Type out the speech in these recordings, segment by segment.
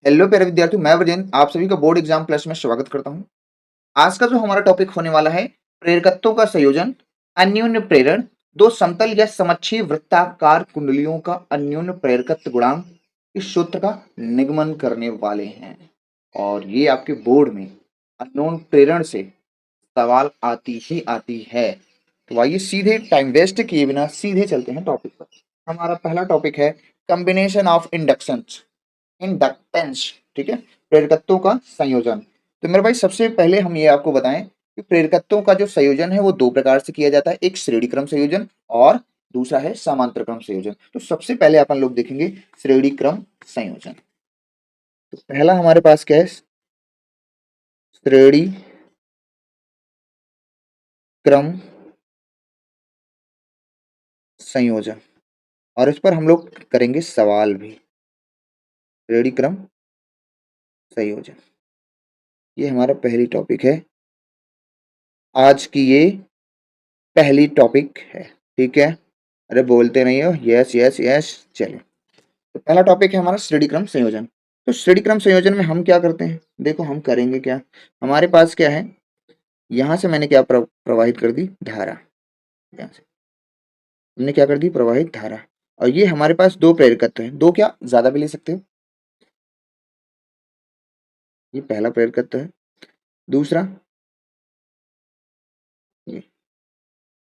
Hello प्यारे विद्यार्थियों, मैं ब्रजेंद्र आप सभी का बोर्ड एग्जाम प्लस में स्वागत करता हूं। आज का जो हमारा टॉपिक होने वाला है प्रेरकत्वों का संयोजन, अन्योन्य प्रेरण, दो समतल या समक्षीय वृत्ताकार कुंडलियों का अन्योन्य प्रेरकत्व गुणांक इस सूत्र का निगमन करने वाले हैं। और ये आपके बोर्ड में अननोन प्रेरण से सवाल आती ही आती है। तो आइए सीधे टाइम वेस्ट किए बिना सीधे चलते हैं टॉपिक पर। हमारा पहला टॉपिक है कॉम्बिनेशन ऑफ इंडक्शंस इंडक्टेंस। ठीक है, प्रेरकत्वों का संयोजन। तो मेरे भाई सबसे पहले हम ये आपको बताएं कि प्रेरकत्वों का जो संयोजन है वो दो प्रकार से किया जाता है, एक श्रेणी क्रम संयोजन और दूसरा है समांतर क्रम संयोजन। तो सबसे पहले अपन लोग देखेंगे श्रेणी क्रम संयोजन। तो पहला हमारे पास क्या है, श्रेणी क्रम संयोजन, और इस पर हम लोग करेंगे सवाल भी। श्रेणी क्रम संयोजन ये हमारा पहली टॉपिक है, आज की ये पहली टॉपिक है। ठीक है, अरे बोलते नहीं हो, यस यस यस। चलिए, तो पहला टॉपिक है हमारा श्रेणी क्रम संयोजन। तो श्रेणी क्रम संयोजन में हम क्या करते हैं, देखो हम करेंगे क्या। हमारे पास क्या है, यहां से मैंने क्या प्रवाहित कर दी धारा, यहां से हमने क्या कर दी प्रवाहित धारा, और ये हमारे पास दो प्रेरकत्व है, दो क्या ज्यादा भी ले सकते हो। ये पहला प्रेरकत्व है, दूसरा ये।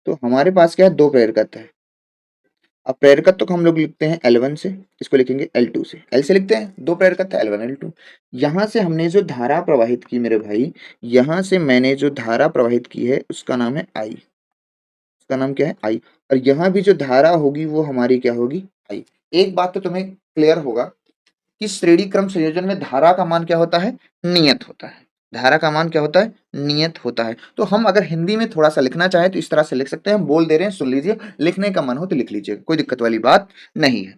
तो हमारे पास क्या है, दो प्रेरकत्व है। अब प्रेरकत्व को हम लोग लिखते हैं L1 से, इसको लिखेंगे L2 से। L से लिखते हैं, दो प्रेरकत्व है L1 L2। यहां से हमने जो धारा प्रवाहित की मेरे भाई, यहां से मैंने जो धारा प्रवाहित की है उसका नाम है I, उसका नाम क्या है I। और यहाँ भी जो धारा होगी वो हमारी क्या होगी I। एक बात तो तुम्हें क्लियर होगा कि श्रेणी क्रम संयोजन में धारा का मान क्या होता है, नियत होता है। धारा का मान क्या होता है, नियत होता है। तो हम अगर हिंदी में थोड़ा सा लिखना चाहें तो इस तरह से लिख सकते हैं, हम बोल दे रहे हैं, सुन लीजिए, लिखने का मन हो तो लिख लीजिए, कोई दिक्कत वाली बात नहीं है।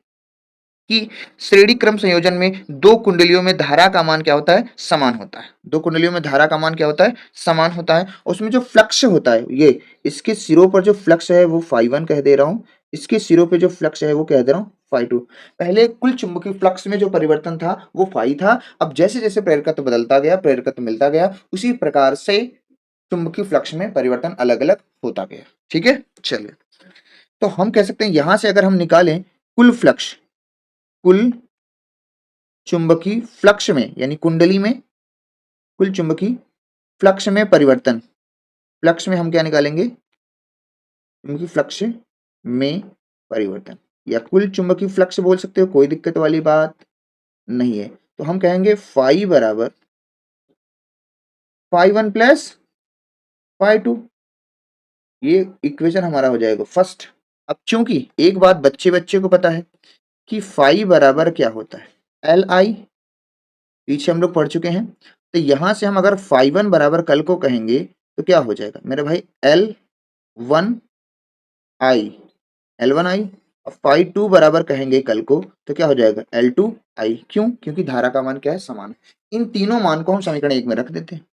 कि श्रेणी क्रम संयोजन में दो कुंडलियों में धारा का मान क्या होता है, समान होता है। दो कुंडलियों में धारा का मान क्या होता है, समान होता है। उसमें जो फ्लक्स होता है, ये इसके सिरों पर जो फ्लक्स है वो φ1 कह दे रहा हूं, इसके सिरों पे जो फ्लक्स है वो कह दे रहा हूं φ2। पहले कुल चुंबकीय फ्लक्स में जो परिवर्तन था वो फाई था। अब जैसे जैसे प्रेरकत्व बदलता गया, प्रेरकत्व मिलता गया, उसी प्रकार से चुंबकीय फ्लक्स में परिवर्तन अलग अलग होता गया। ठीक है, चलिए, तो हम कह सकते हैं यहां से अगर हम निकालें कुल फ्लक्स, कुल चुंबकीय फ्लक्स में यानी कुंडली में कुल चुंबकीय फ्लक्स में परिवर्तन, फ्लक्स में हम क्या निकालेंगे, चुंबकीय फ्लक्स में परिवर्तन, या कुल चुंबकीय फ्लक्स बोल सकते हो, कोई दिक्कत वाली बात नहीं है। तो हम कहेंगे फाई बराबर φ1 प्लस φ2, ये इक्वेशन हमारा हो जाएगा फर्स्ट। अब चूंकि एक बात बच्चे बच्चे को पता है कि फाई बराबर क्या होता है, Li, पीछे हम लोग पढ़ चुके हैं। तो यहां से हम अगर φ1 बराबर कल को कहेंगे तो क्या हो जाएगा मेरे भाई, L1 I, L1 I। और φ2 बराबर कहेंगे कल को तो क्या हो जाएगा, L2 I। क्यों, क्योंकि धारा का मान क्या है, समान है। इन तीनों मान को हम समीकरण एक में रख देते हैं।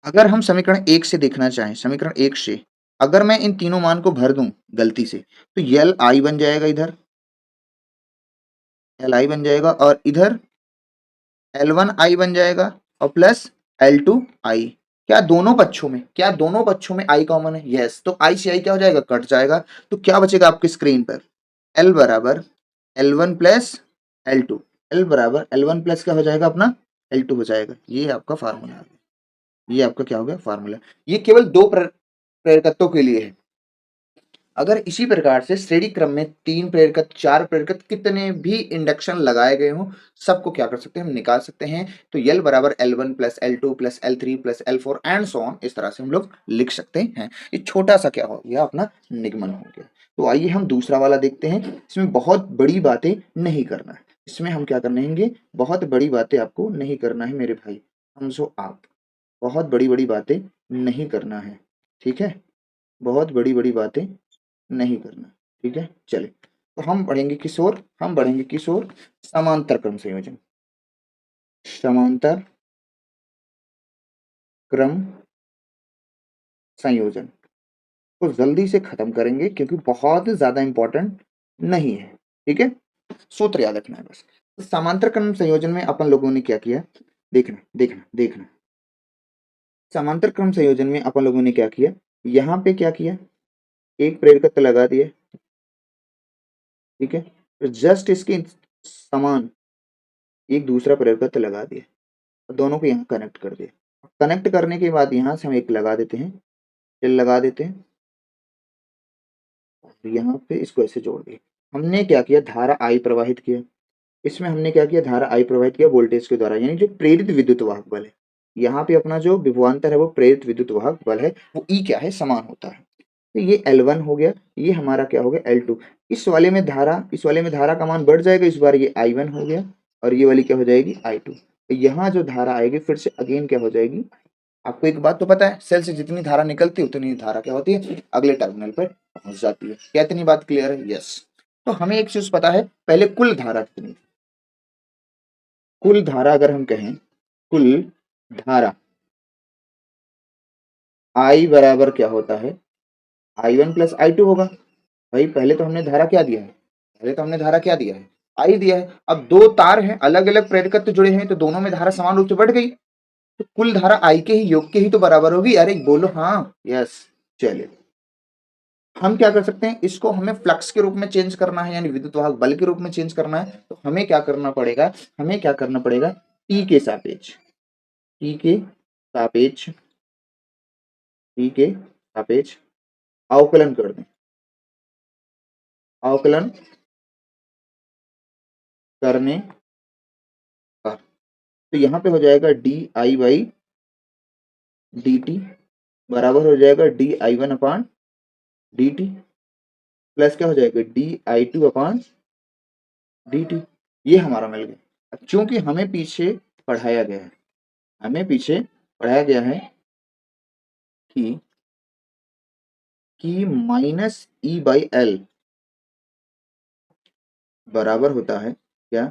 अगर हम समीकरण एक से देखना चाहें, समीकरण एक से अगर मैं इन तीनों मान को भर दूं गलती से, तो यल आई बन जाएगा, इधर एल आई बन जाएगा, और इधर L1 I बन जाएगा, और प्लस L2 I। क्या दोनों पक्षों में, क्या दोनों पक्षों में I कॉमन है, यस। तो I से I क्या हो जाएगा, कट जाएगा। तो क्या बचेगा आपकी स्क्रीन पर, L बराबर L1 प्लस L2, L बराबर L1 प्लस क्या हो जाएगा अपना, L2 हो जाएगा। ये आपका फार्मूला है, ये आपका क्या हो गया फार्मूला। ये केवल दो प्रेरकत्वों के लिए है। अगर इसी प्रकार से श्रेणी क्रम में तीन प्रेरकत्व, चार प्रेरकत्व, कितने भी इंडक्शन लगाए गए हों, सबको क्या कर सकते हैं, हम निकाल सकते हैं। तो यल बराबर L1 plus L2 plus L3 plus L4 and so on, इस तरह से हम लोग लिख सकते हैं। ये छोटा सा क्या हो गया, अपना निगमन हो गया। तो आइए हम दूसरा वाला देखते हैं। इसमें बहुत बड़ी बातें नहीं करना है, इसमें हम क्या करने होंगे, बहुत बड़ी बातें आपको नहीं करना है मेरे भाई, हम सो आप, बहुत बड़ी बड़ी बातें नहीं करना है। ठीक है, बहुत बड़ी बड़ी बातें नहीं करना। ठीक है, चले, तो हम बढ़ेंगे किशोर, हम बढ़ेंगे किशोर समांतर क्रम संयोजन, समांतर क्रम संयोजन को जल्दी से खत्म करेंगे क्योंकि बहुत ज्यादा इंपॉर्टेंट नहीं है। ठीक है, सूत्र याद रखना है बस। तो समांतर क्रम संयोजन में अपन लोगों ने क्या किया, देखना देखना देखना। समांतर क्रम संयोजन में अपन लोगों ने क्या किया, यहाँ पे क्या किया, एक प्रेरकत्व लगा दिया, ठीक है, तो जस्ट इसके समान एक दूसरा प्रेरकत्व लगा दिया और दोनों को यहाँ कनेक्ट कर दिया। कनेक्ट करने के बाद यहाँ से हम एक लगा देते हैं, शेल लगा देते हैं, और यहाँ पे इसको ऐसे जोड़ दिया। हमने क्या किया, धारा आई प्रवाहित किया। इसमें हमने क्या किया, धारा आई प्रवाहित किया वोल्टेज के द्वारा, यानी जो प्रेरित विद्युत वाहक बल है। यहाँ पे अपना जो विभवांतर है वो प्रेरित विद्युत वाहक बल है, वो ई क्या है, समान होता है। तो ये L1 हो गया, ये हमारा क्या हो गया L2। इस वाले में धारा का मान बढ़ जाएगा, इस बार ये I1 हो गया और ये वाली क्या हो जाएगी I2। तो यहाँ जो धारा आएगी फिर से अगेन क्या हो जाएगी, आपको एक बात तो पता है, सेल से जितनी धारा निकलती है उतनी धारा क्या होती है, अगले टर्मिनल पर पहुंच जाती है। क्या इतनी बात क्लियर है? यस। तो हमें एक चीज पता है, पहले कुल धारा कितनी, कुल धारा अगर हम कहें, कुल धारा I बराबर क्या होता है, I1 प्लस I2 होगा। भाई पहले तो हमने धारा क्या दिया है, पहले तो हमने धारा क्या दिया है, I दिया है। अब दो तार हैं, अलग अलग प्रेरकत्व जुड़े हैं, तो दोनों में धारा समान रूप से बढ़ गई, तो कुल धारा I के ही योग के ही तो बराबर होगी। अरे बोलो हाँ, यस। चलिए हम क्या कर सकते हैं, इसको हमें फ्लक्स के रूप में चेंज करना है, यानी विद्युत वाहक बल के रूप में चेंज करना है, तो हमें क्या करना पड़ेगा, हमें क्या करना पड़ेगा, टी के सापेक्ष, टी के सापेक्ष, टी के सापेक्ष अवकलन कर दें, अवकलन करने का। तो यहाँ पे हो जाएगा D I by D T बराबर हो जाएगा D I one upon D T plus क्या हो जाएगा D I two upon D T. ये हमारा मिल गया। अब चूंकि हमें पीछे पढ़ाया गया है, हमें पीछे पढ़ाया गया है कि माइनस ई बाई एल बराबर होता है क्या,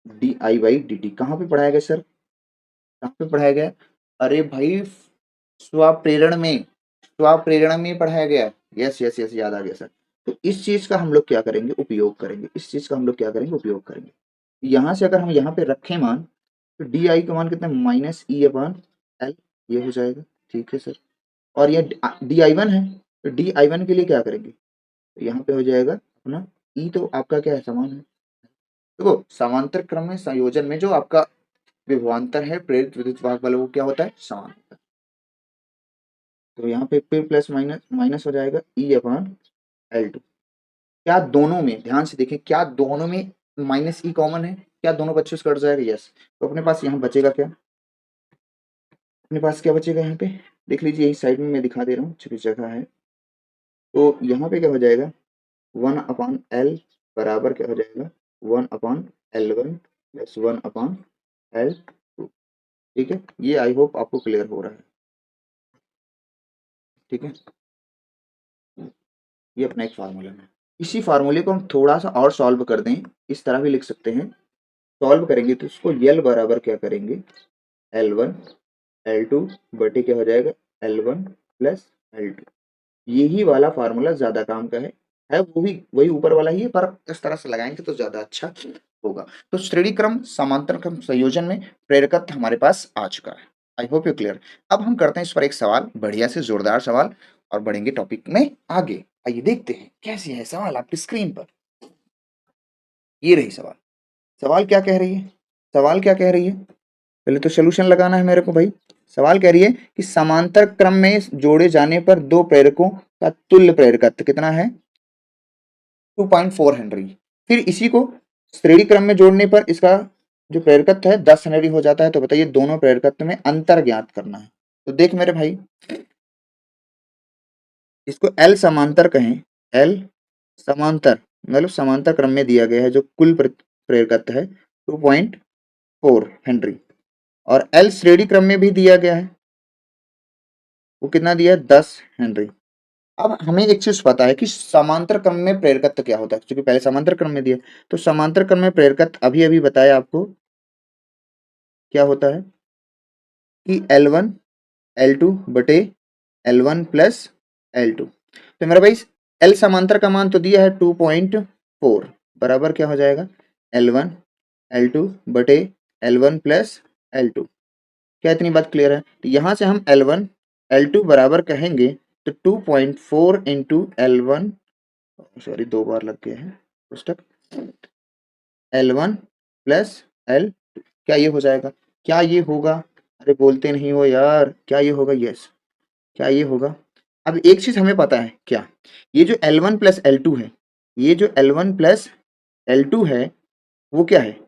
D I by D T. कहाँ पे पढ़ाया गया सर, कहाँ पे पढ़ाया गया? अरे भाई स्वप्रेरण में पढ़ाया गया। यस यस यस, याद आ गया सर। तो इस चीज का हम लोग क्या करेंगे, उपयोग करेंगे, इस चीज का हम लोग क्या करेंगे, उपयोग करेंगे। यहाँ से अगर हम यहाँ पे रखें मान, तो डी आई का मान कितना, माइनस ई अपान एल, ये हो जाएगा, ठीक है सर। और ये डी आई वन है, तो डी आई वन के लिए क्या करेंगे, तो यहाँ पे हो जाएगा अपना ई, तो आपका क्या है, समान है। देखो समांतर क्रम में संयोजन में जो आपका विभवांतर है प्रेरित विद्युत वाहक बल, वो क्या होता है, समान होता है। तो यहाँ पे फिर प्लस माइनस माइनस हो जाएगा ई अपान एल टू। क्या दोनों में, ध्यान से देखें, क्या दोनों में माइनस ई कॉमन है, क्या दोनों बच्चों से कट जाएगा, यस। तो अपने पास यहाँ बचेगा क्या, अपने पास क्या बचेगा, यहाँ पे देख लीजिए, यही साइड में मैं दिखा दे रहा हूँ, छोटी जगह है। तो यहाँ पे क्या हो जाएगा, 1/L बराबर क्या हो जाएगा, 1/L1 प्लस 1/L2। ठीक है, ये आई होप आपको क्लियर हो रहा है। ठीक है, ये अपना एक फार्मूला है। इसी फार्मूले को हम थोड़ा सा और सॉल्व कर दें, इस तरह भी लिख सकते हैं। सॉल्व करेंगे तो इसको यल बराबर क्या करेंगे, L1 L2 बटे क्या हो जाएगा, L1 प्लस L2। यही वाला फार्मूला ज्यादा काम का है वो भी वही ऊपर वाला ही है, पर इस तरह से लगाएंगे तो ज्यादा अच्छा होगा। तो श्रेणी क्रम समांतर क्रम संयोजन में प्रेरकत्व हमारे पास आ चुका है। आई होप यू क्लियर। अब हम करते हैं इस पर एक सवाल, बढ़िया से जोरदार सवाल, और बढ़ेंगे टॉपिक में आगे। आइए देखते हैं कैसी है सवाल आपकी स्क्रीन पर। ये रही सवाल। सवाल क्या कह रही है, सवाल क्या कह रही है, पहले तो सोल्यूशन लगाना है मेरे को भाई। सवाल कह रही है कि समांतर क्रम में जोड़े जाने पर दो प्रेरकों का तुल्य प्रेरकत्व कितना है, 2.4 हेनरी। फिर इसी को श्रेणी क्रम में जोड़ने पर इसका जो प्रेरकत्व है 10 हेनरी हो जाता है। तो बताइए दोनों प्रेरकत्व में अंतर ज्ञात करना है। तो देख मेरे भाई, इसको एल समांतर कहें, एल समांतर मतलब समांतर क्रम में दिया गया है जो कुल प्रेरकत्व है 2.4 हेनरी, और एल श्रेणी क्रम में भी दिया गया है, वो कितना दिया है, 10 हेनरी। अब हमें एक चीज पता है कि समांतर क्रम में प्रेरकत्व क्या होता है, क्योंकि पहले समांतर क्रम में दिया। तो समांतर क्रम में प्रेरकत्व अभी अभी बताया आपको क्या होता है कि L1 L2 बटे L1 प्लस L2। तो मेरा भाई L समांतर का मान तो दिया है 2.4 बराबर क्या हो जाएगा, L1 L2 बटे L1 प्लस L2। क्या इतनी बात क्लियर है? तो यहाँ से हम L1 L2 बराबर कहेंगे तो 2.4 इंटू L1, सॉरी 2 बार लग गए हैं पुस्तक, L1 प्लस L2। क्या ये हो जाएगा? क्या ये होगा? अरे बोलते नहीं हो यार, क्या ये होगा? यस, क्या ये होगा? अब एक चीज हमें पता है, क्या? ये जो L1 प्लस L2 है, ये जो L1 प्लस L2 है, वो क्या है?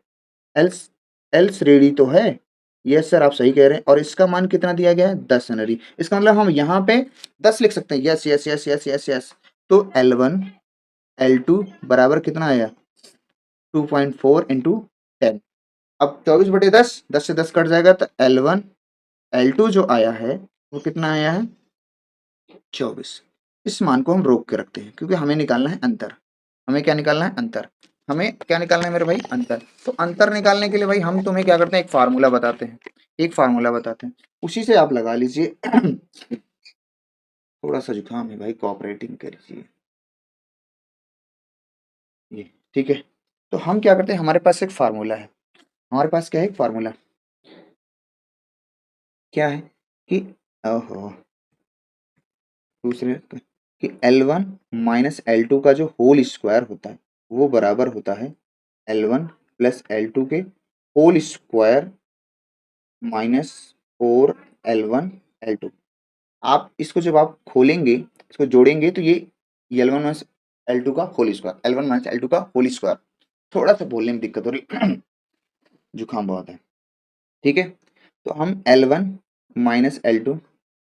एल्स एल्स रेडी तो है। यस सर, आप सही कह रहे हैं। और इसका मान कितना दिया गया है? 10 हेनरी। इसका मतलब हम यहाँ पे 10 लिख सकते हैं। Yes yes yes yes yes yes. तो L1 L2 बराबर कितना आया? 2.4 इंटू 10। अब 24/10, 10 से 10 कट जाएगा तो L1 L2 जो आया है वो कितना आया है? 24। इस मान को हम रोक के रखते हैं क्योंकि हमें निकालना है अंतर। हमें क्या निकालना है? अंतर। हमें क्या निकालना है मेरे भाई? अंतर। तो अंतर निकालने के लिए भाई हम तुम्हें क्या करते हैं? एक फार्मूला बताते हैं। एक फार्मूला बताते हैं, उसी से आप लगा लीजिए। थोड़ा सा जुकाम है भाई, कोऑपरेटिंग करिए। ये ठीक है। तो हम क्या करते हैं, हमारे पास एक फार्मूला है। हमारे पास क्या है? एक फार्मूला। क्या है कि, ओहो, दूसरे कि L1 माइनस L2 का जो होल स्क्वायर होता है वो बराबर होता है L1 प्लस L2 के whole square minus 4 L1 L2। आप इसको जब आप खोलेंगे, इसको जोड़ेंगे तो ये L1 माइनस L2 का whole square, L1 minus L2 का होल स्क्वायर। थोड़ा सा बोलने में दिक्कत हो रही, जुकाम बहुत है। ठीक है, तो हम L1 माइनस L2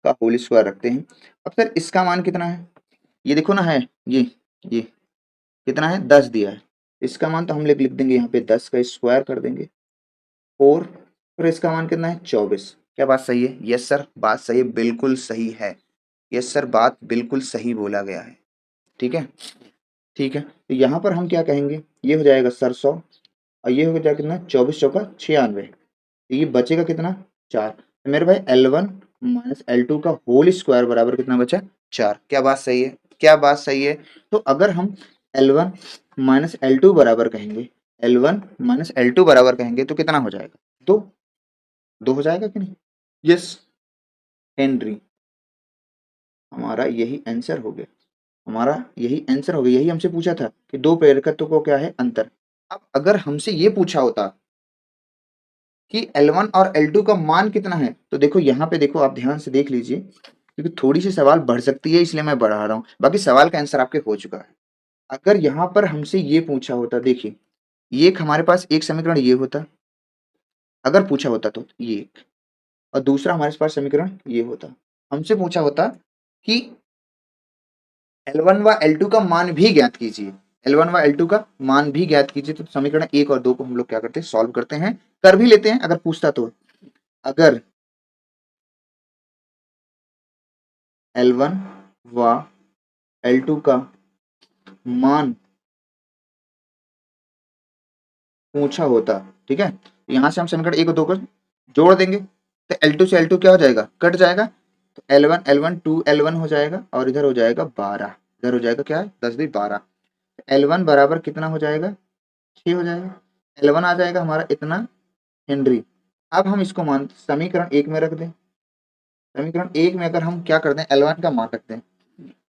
का होल स्क्वायर रखते हैं। अब सर इसका मान कितना है? ये देखो ना है, ये कितना है? 10 दिया है। इसका मान तो हम लिख देंगे यहाँ पे, 10 का स्क्वायर कर देंगे 4। फिर इसका मान कितना है? 24। क्या बात सही है? यस सर, बात सही है, बिल्कुल सही है। यस सर, बात बिल्कुल सही बोला गया है। ठीक है, ठीक है। तो यहाँ पर हम क्या कहेंगे? ये हो जाएगा सर 100, और ये हो जाएगा कितना? 24 चौका 96। तो ये बचेगा कितना? 4। तो मेरे भाई L1 माइनस L2 का होल स्क्वायर बराबर कितना बचा? 4। क्या बात सही है? क्या बात सही है? तो अगर हम L1 माइनस L2 बराबर कहेंगे, L1 माइनस L2 बराबर कहेंगे तो कितना हो जाएगा? 2। 2 हो जाएगा कि नहीं? यस हेनरी, हमारा यही आंसर हो गया। हमारा यही आंसर हो गया। यही हमसे पूछा था कि दो प्रेरकत्व को क्या है? अंतर। अब अगर हमसे ये पूछा होता कि L1 और L2 का मान कितना है, तो देखो यहाँ पे, देखो आप ध्यान से देख लीजिए, क्योंकि थोड़ी सी सवाल बढ़ सकती है इसलिए मैं बढ़ा रहा हूँ, बाकी सवाल का आंसर आपके हो चुका है। अगर यहाँ पर हमसे ये पूछा होता, देखिए ये एक हमारे पास एक समीकरण ये होता, अगर पूछा होता तो ये एक, और दूसरा हमारे पास समीकरण ये होता। हमसे पूछा होता कि L1 व L2 का मान भी ज्ञात कीजिए, L1 व L2 का मान भी ज्ञात कीजिए, तो समीकरण 1 और 2 को हम लोग क्या करते हैं? सॉल्व करते हैं, कर भी लेते हैं अगर पूछता तो। अगर L1 व L2 का मान पूछा होता, ठीक है, तो यहाँ से हम समीकरण 1 और 2 को जोड़ देंगे, तो L2 से L2 क्या हो जाएगा? कट जाएगा। तो L1 L1 2L1 हो जाएगा, और इधर हो जाएगा 12। इधर हो जाएगा क्या है? 10 दूनी 12। L1 बराबर कितना हो जाएगा? 6 हो जाएगा। L1 आ जाएगा हमारा इतना हेनरी। अब हम इसको मान समीकरण 1 में रख दें। समीकरण 1 में अगर हम क्या कर दें? L1 का मान रखते हैं।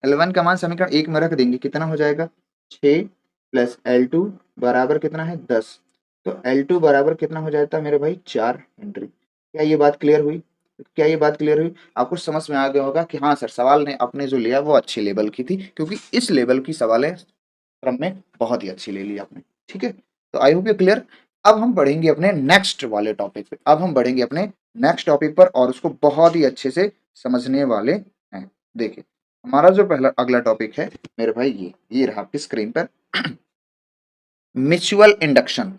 L1 का मान समीकरण 1 में रख देंगे, कितना हो जाएगा? 6 प्लस L2 बराबर कितना है? 10। तो L2 बराबर कितना हो जाता है मेरे भाई? 4 हेनरी। क्या ये बात क्लियर हुई? क्या ये बात क्लियर हुई? आपको समझ में आ गया होगा कि हाँ सर, सवाल ने आपने जो लिया वो अच्छे लेवल की थी, क्योंकि इस लेवल की सवालें क्रम में बहुत ही अच्छी ले ली आपने। ठीक है, तो आई होप यू क्लियर। अब हम बढ़ेंगे अपने नेक्स्ट वाले टॉपिक पे। अब हम बढ़ेंगे अपने नेक्स्ट टॉपिक पर, और उसको बहुत ही अच्छे से समझने वाले हैं। देखिए, हमारा जो पहला अगला टॉपिक है मेरे भाई, ये रहा आपकी स्क्रीन पर। Mutual induction.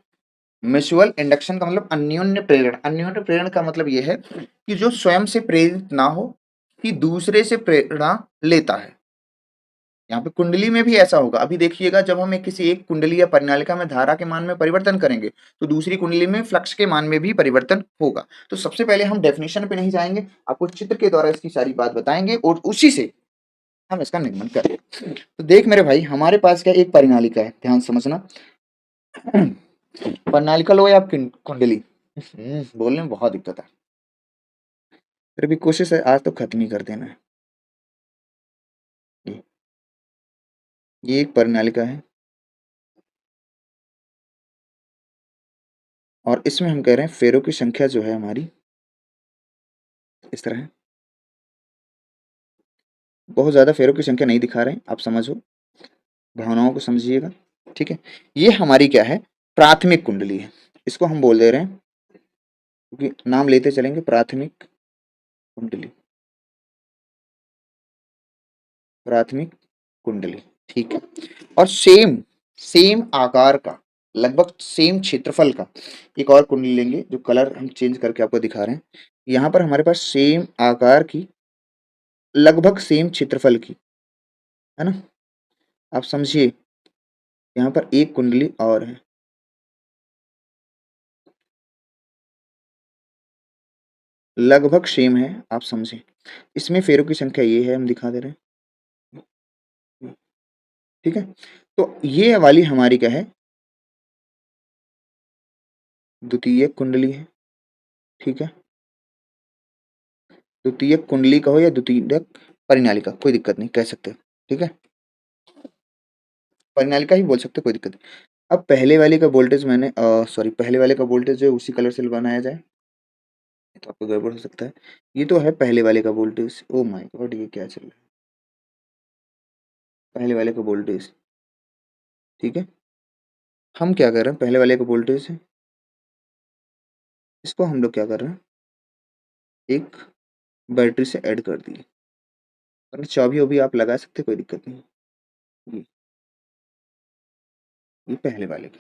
म्यूचुअल इंडक्शन का मतलब अन्योन्य प्रेरण। अन्योन्य प्रेरण का मतलब यह है कि जो स्वयं से प्रेरित ना हो, कि दूसरे से प्रेरणा लेता है। यहाँ पे कुंडली में भी ऐसा होगा। अभी देखिएगा, जब हम किसी एक कुंडली या परिनालिका में धारा के मान में परिवर्तन करेंगे, तो दूसरी कुंडली में फ्लक्स के मान में भी परिवर्तन होगा। तो सबसे पहले हम डेफिनेशन पे नहीं जाएंगे, आपको चित्र के द्वारा इसकी सारी बात बताएंगे, और उसी से हम इसका निर्माण करेंगे। तो देख मेरे भाई, हमारे पास क्या एक परिनालिका है, ध्यान समझना। प्रणालिका लो या कुंडली, बोलने में बहुत दिक्कत है, फिर भी कोशिश है आज तो खत्म ही कर देना है। ये एक प्रणालिका है और इसमें हम कह रहे हैं फेरों की संख्या जो है हमारी इस तरह है। बहुत ज़्यादा फेरों की संख्या नहीं दिखा रहे हैं, आप समझो, भावनाओं को समझिएगा। ठीक है, ये हमारी क्या है, प्राथमिक कुंडली है, इसको हम बोल दे रहे हैं क्योंकि नाम लेते चलेंगे, प्राथमिक कुंडली, प्राथमिक कुंडली। ठीक है, और सेम सेम आकार का, लगभग सेम क्षेत्रफल का एक और कुंडली लेंगे, जो कलर हम चेंज करके आपको दिखा रहे हैं। यहाँ पर हमारे पास सेम आकार की, लगभग सेम क्षेत्रफल की, है ना, आप समझिए, यहाँ पर एक कुंडली और है, लगभग सेम है, आप समझे, इसमें फेरों की संख्या ये है, हम दिखा दे रहे हैं। ठीक है, तो ये वाली हमारी क्या है, द्वितीय कुंडली है। ठीक है, द्वितीय कुंडली कहो या द्वितीय परिनालिका, कोई दिक्कत नहीं, कह सकते हो। ठीक है, परिनालिका ही बोल सकते हो, कोई दिक्कत नहीं। अब पहले वाले का वोल्टेज मैंने सॉरी, पहले वाले का वोल्टेज जो है उसी कलर से बनाया जाए, तो आपको गड़बड़ हो सकता है। ये तो है पहले वाले का वोल्टेज, ओ माय गॉड, ये क्या चल रहा है, पहले वाले का वोल्टेज। ठीक है, हम क्या कर रहे हैं, पहले वाले का वोल्टेज है, इसको हम लोग क्या कर रहे हैं, एक बैटरी से ऐड कर दिए, और चाबी भी आप लगा सकते, कोई दिक्कत नहीं। ये ये पहले वाले का,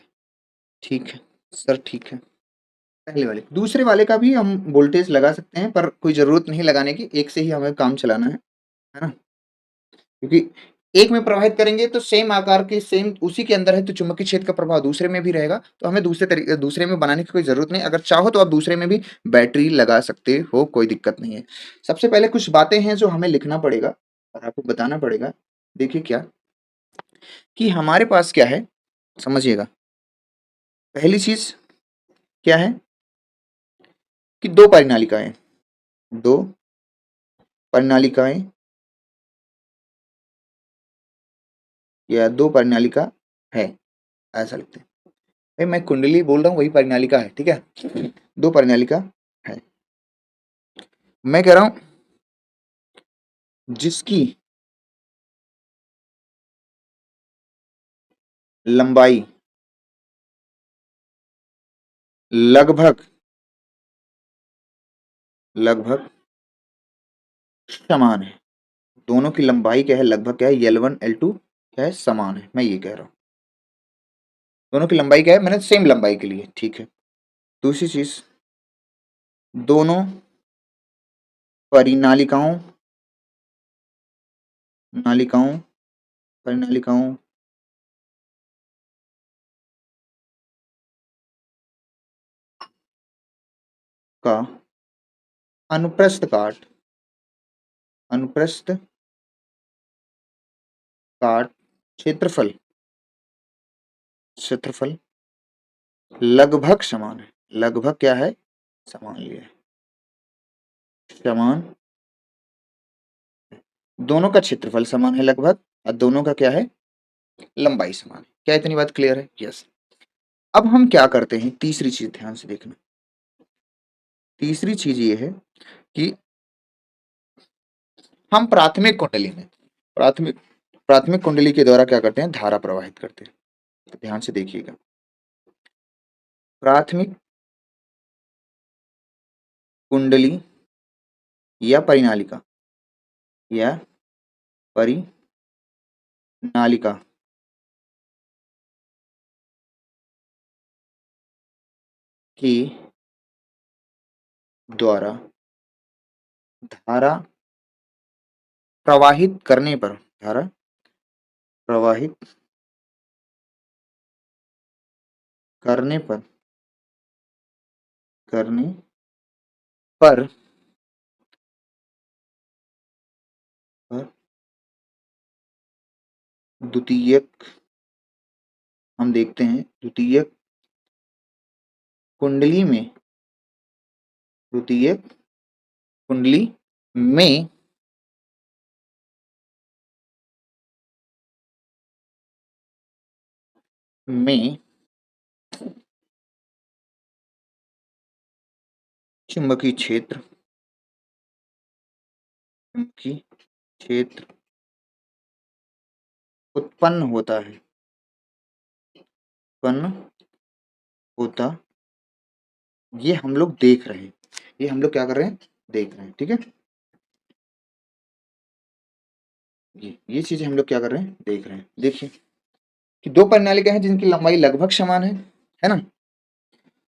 ठीक है सर, ठीक है, पहले वाले, दूसरे वाले का भी हम वोल्टेज लगा सकते हैं, पर कोई ज़रूरत नहीं लगाने की, एक से ही हमें काम चलाना है ना? क्योंकि एक में प्रवाहित करेंगे तो सेम आकार के, सेम उसी के अंदर है, तो चुंबकीय क्षेत्र का प्रभाव दूसरे में भी रहेगा, तो हमें दूसरे में बनाने की कोई ज़रूरत नहीं। अगर चाहो तो आप दूसरे में भी बैटरी लगा सकते हो, कोई दिक्कत नहीं है। सबसे पहले कुछ बातें हैं जो हमें लिखना पड़ेगा और आपको बताना पड़ेगा। देखिए क्या, कि हमारे पास क्या है, समझिएगा। पहली चीज़ क्या है कि 2 परिनालिकाएँ, 2 परिनालिकाएँ या 2 परिनालिका है, ऐसा लिखते हैं। भाई मैं कुंडली बोल रहा हूँ, वही परिनालिका है, ठीक है? 2 परिनालिका है। मैं कह रहा हूँ जिसकी लंबाई लगभग लगभग समान है। दोनों की लंबाई क्या है, लगभग क्या है, L1 L2 क्या है, समान है। मैं ये कह रहा हूँ। दोनों की लंबाई क्या है, मैंने सेम लंबाई के लिए, ठीक है। दूसरी चीज़, दोनों परिनालिकाओं नालिकाओं परिनालिकाओं का अनुप्रस्थ काट अनुप्रस्थ काट क्षेत्रफल क्षेत्रफल लगभग समान है। लगभग क्या है, समान लिया है, समान। दोनों का क्षेत्रफल समान है लगभग, और दोनों का क्या है, लंबाई समान है। क्या इतनी बात क्लियर है? यस। अब हम क्या करते हैं, तीसरी चीज ध्यान से देखना। तीसरी चीज ये है कि हम प्राथमिक प्राथमिक कुंडली के द्वारा क्या करते हैं, धारा प्रवाहित करते हैं। तो ध्यान से देखिएगा, प्राथमिक कुंडली या परिनालिका या परिनालिका के द्वारा धारा प्रवाहित करने पर, धारा प्रवाहित करने पर करने पर पर द्वितीयक, हम देखते हैं द्वितीयक कुंडली में द्वितीयक कुंडली में में चुंबकीय क्षेत्र चुंबकीय क्षेत्र उत्पन्न होता है, उत्पन्न होता, ये हम लोग देख रहे हैं, ये हम लोग क्या कर रहे हैं, देख रहे हैं। ठीक है, ये चीजें हम लोग क्या कर रहे हैं, देख रहे हैं। देखिए कि दो प्रणालिकाएं हैं जिनकी लंबाई लगभग समान है ना।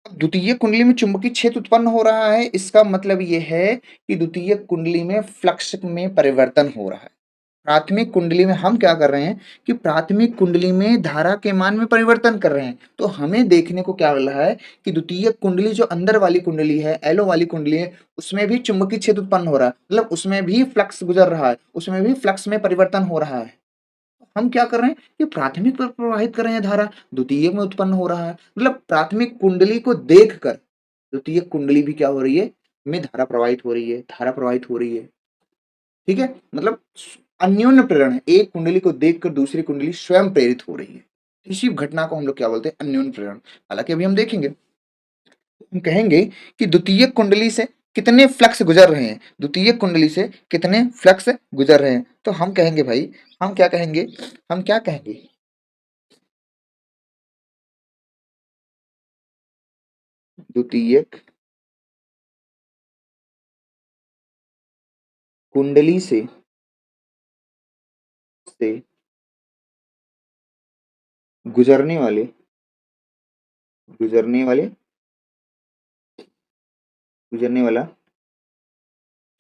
अब द्वितीय कुंडली में चुंबकीय क्षेत्र उत्पन्न हो रहा है, इसका मतलब ये है कि द्वितीय कुंडली में फ्लक्स में परिवर्तन हो रहा है। प्राथमिक कुंडली में हम क्या कर रहे हैं कि प्राथमिक कुंडली में धारा के मान में परिवर्तन कर रहे हैं। तो हमें देखने को क्या मिल रहा है कि द्वितीय कुंडली जो अंदर वाली कुंडली है, एलो वाली कुंडली है, उसमें भी चुंबकीय क्षेत्र उत्पन्न हो रहा है, मतलब उसमें भी फ्लक्स गुजर रहा है, उसमें भी फ्लक्स में परिवर्तन हो रहा है। हम क्या कर रहे हैं कि प्राथमिक पर प्रवाहित कर रहे हैं धारा, द्वितीयक में उत्पन्न हो रहा है, मतलब प्राथमिक कुंडली को देखकर द्वितीयक कुंडली भी क्या हो रही है, में धारा प्रवाहित हो रही है, धारा प्रवाहित हो रही है। ठीक है, मतलब अन्योन्य प्रेरण है, एक कुंडली को देखकर दूसरी कुंडली स्वयं प्रेरित हो रही है। इसी घटना को हम लोग क्या बोलते हैं, अन्योन्य प्रेरण। हालांकि अभी हम देखेंगे, हम कहेंगे कि द्वितीय कुंडली से कितने फ्लक्स गुजर रहे हैं, द्वितीय कुंडली से कितने फ्लक्स गुजर रहे हैं। तो हम कहेंगे भाई, हम क्या कहेंगे, हम क्या कहेंगे, द्वितीयक कुंडली से गुजरने वाले गुजरने वाले गुजरने वाला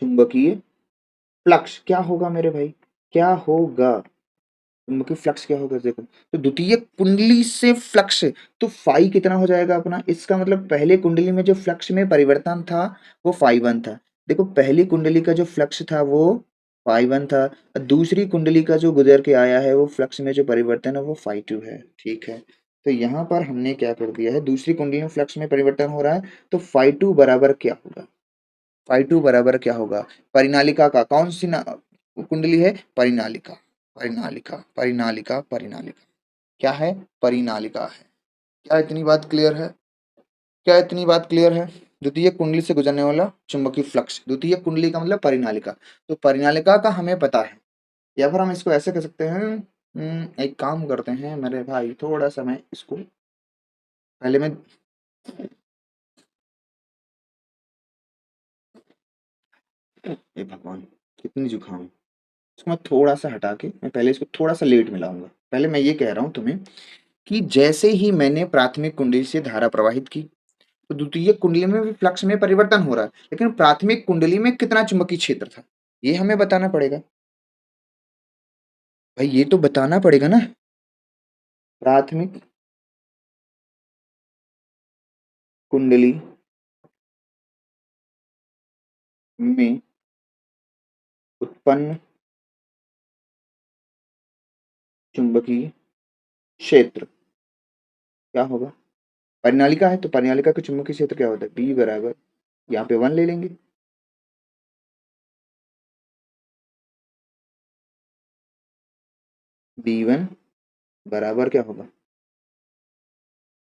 चुंबकीय फ्लक्स क्या होगा मेरे भाई, क्या होगा, चुंबकीय फ्लक्स क्या होगा। देखो तो द्वितीय कुंडली से फ्लक्स, तो फाई कितना हो जाएगा अपना, इसका मतलब पहले कुंडली में जो फ्लक्स में परिवर्तन था वो फाई वन था। देखो पहली कुंडली का जो फ्लक्स था वो फाई वन था, दूसरी कुंडली का जो गुजर के आया है वो फ्लक्स में जो परिवर्तन है वो फाई टू है। ठीक है, तो यहाँ पर हमने क्या कर दिया है, दूसरी कुंडली में फ्लक्स में परिवर्तन हो रहा है, तो फाई टू बराबर क्या होगा, फाई टू बराबर क्या होगा, परिनालिका का कौन सी कुंडली है, परिनालिका, परिनालिका परिनालिका परिनालिका क्या है, परिनालिका है। क्या इतनी बात क्लियर है, क्या इतनी बात क्लियर है। द्वितीय कुंडली से गुजरने वाला चुंबकीय फ्लक्स, द्वितीय कुंडली का मतलब परिनालिका, तो परिनालिका का हमें पता है। या फिर हम इसको ऐसे कह सकते हैं, एक काम करते हैं मेरे भाई, थोड़ा सा मैं इसको पहले मैं, ए भगवान कितनी जुकाम है। इसको मैं थोड़ा सा हटा के, मैं पहले इसको थोड़ा सा लेट मिलाऊंगा। पहले मैं ये कह रहा हूँ तुम्हें कि जैसे ही मैंने प्राथमिक कुंडली से धारा प्रवाहित की, तो द्वितीय कुंडली में भी फ्लक्स में परिवर्तन हो रहा है, लेकिन प्राथमिक कुंडली में कितना चुंबकीय क्षेत्र था, ये हमें बताना पड़ेगा। भाई ये तो बताना पड़ेगा ना, प्राथमिक कुंडली में उत्पन्न चुंबकीय क्षेत्र क्या होगा, परिनालिका है तो परिनालिका का चुंबकीय क्षेत्र क्या होता है, बी बराबर, यहाँ पे वन ले लेंगे, बी वन बराबर क्या होगा,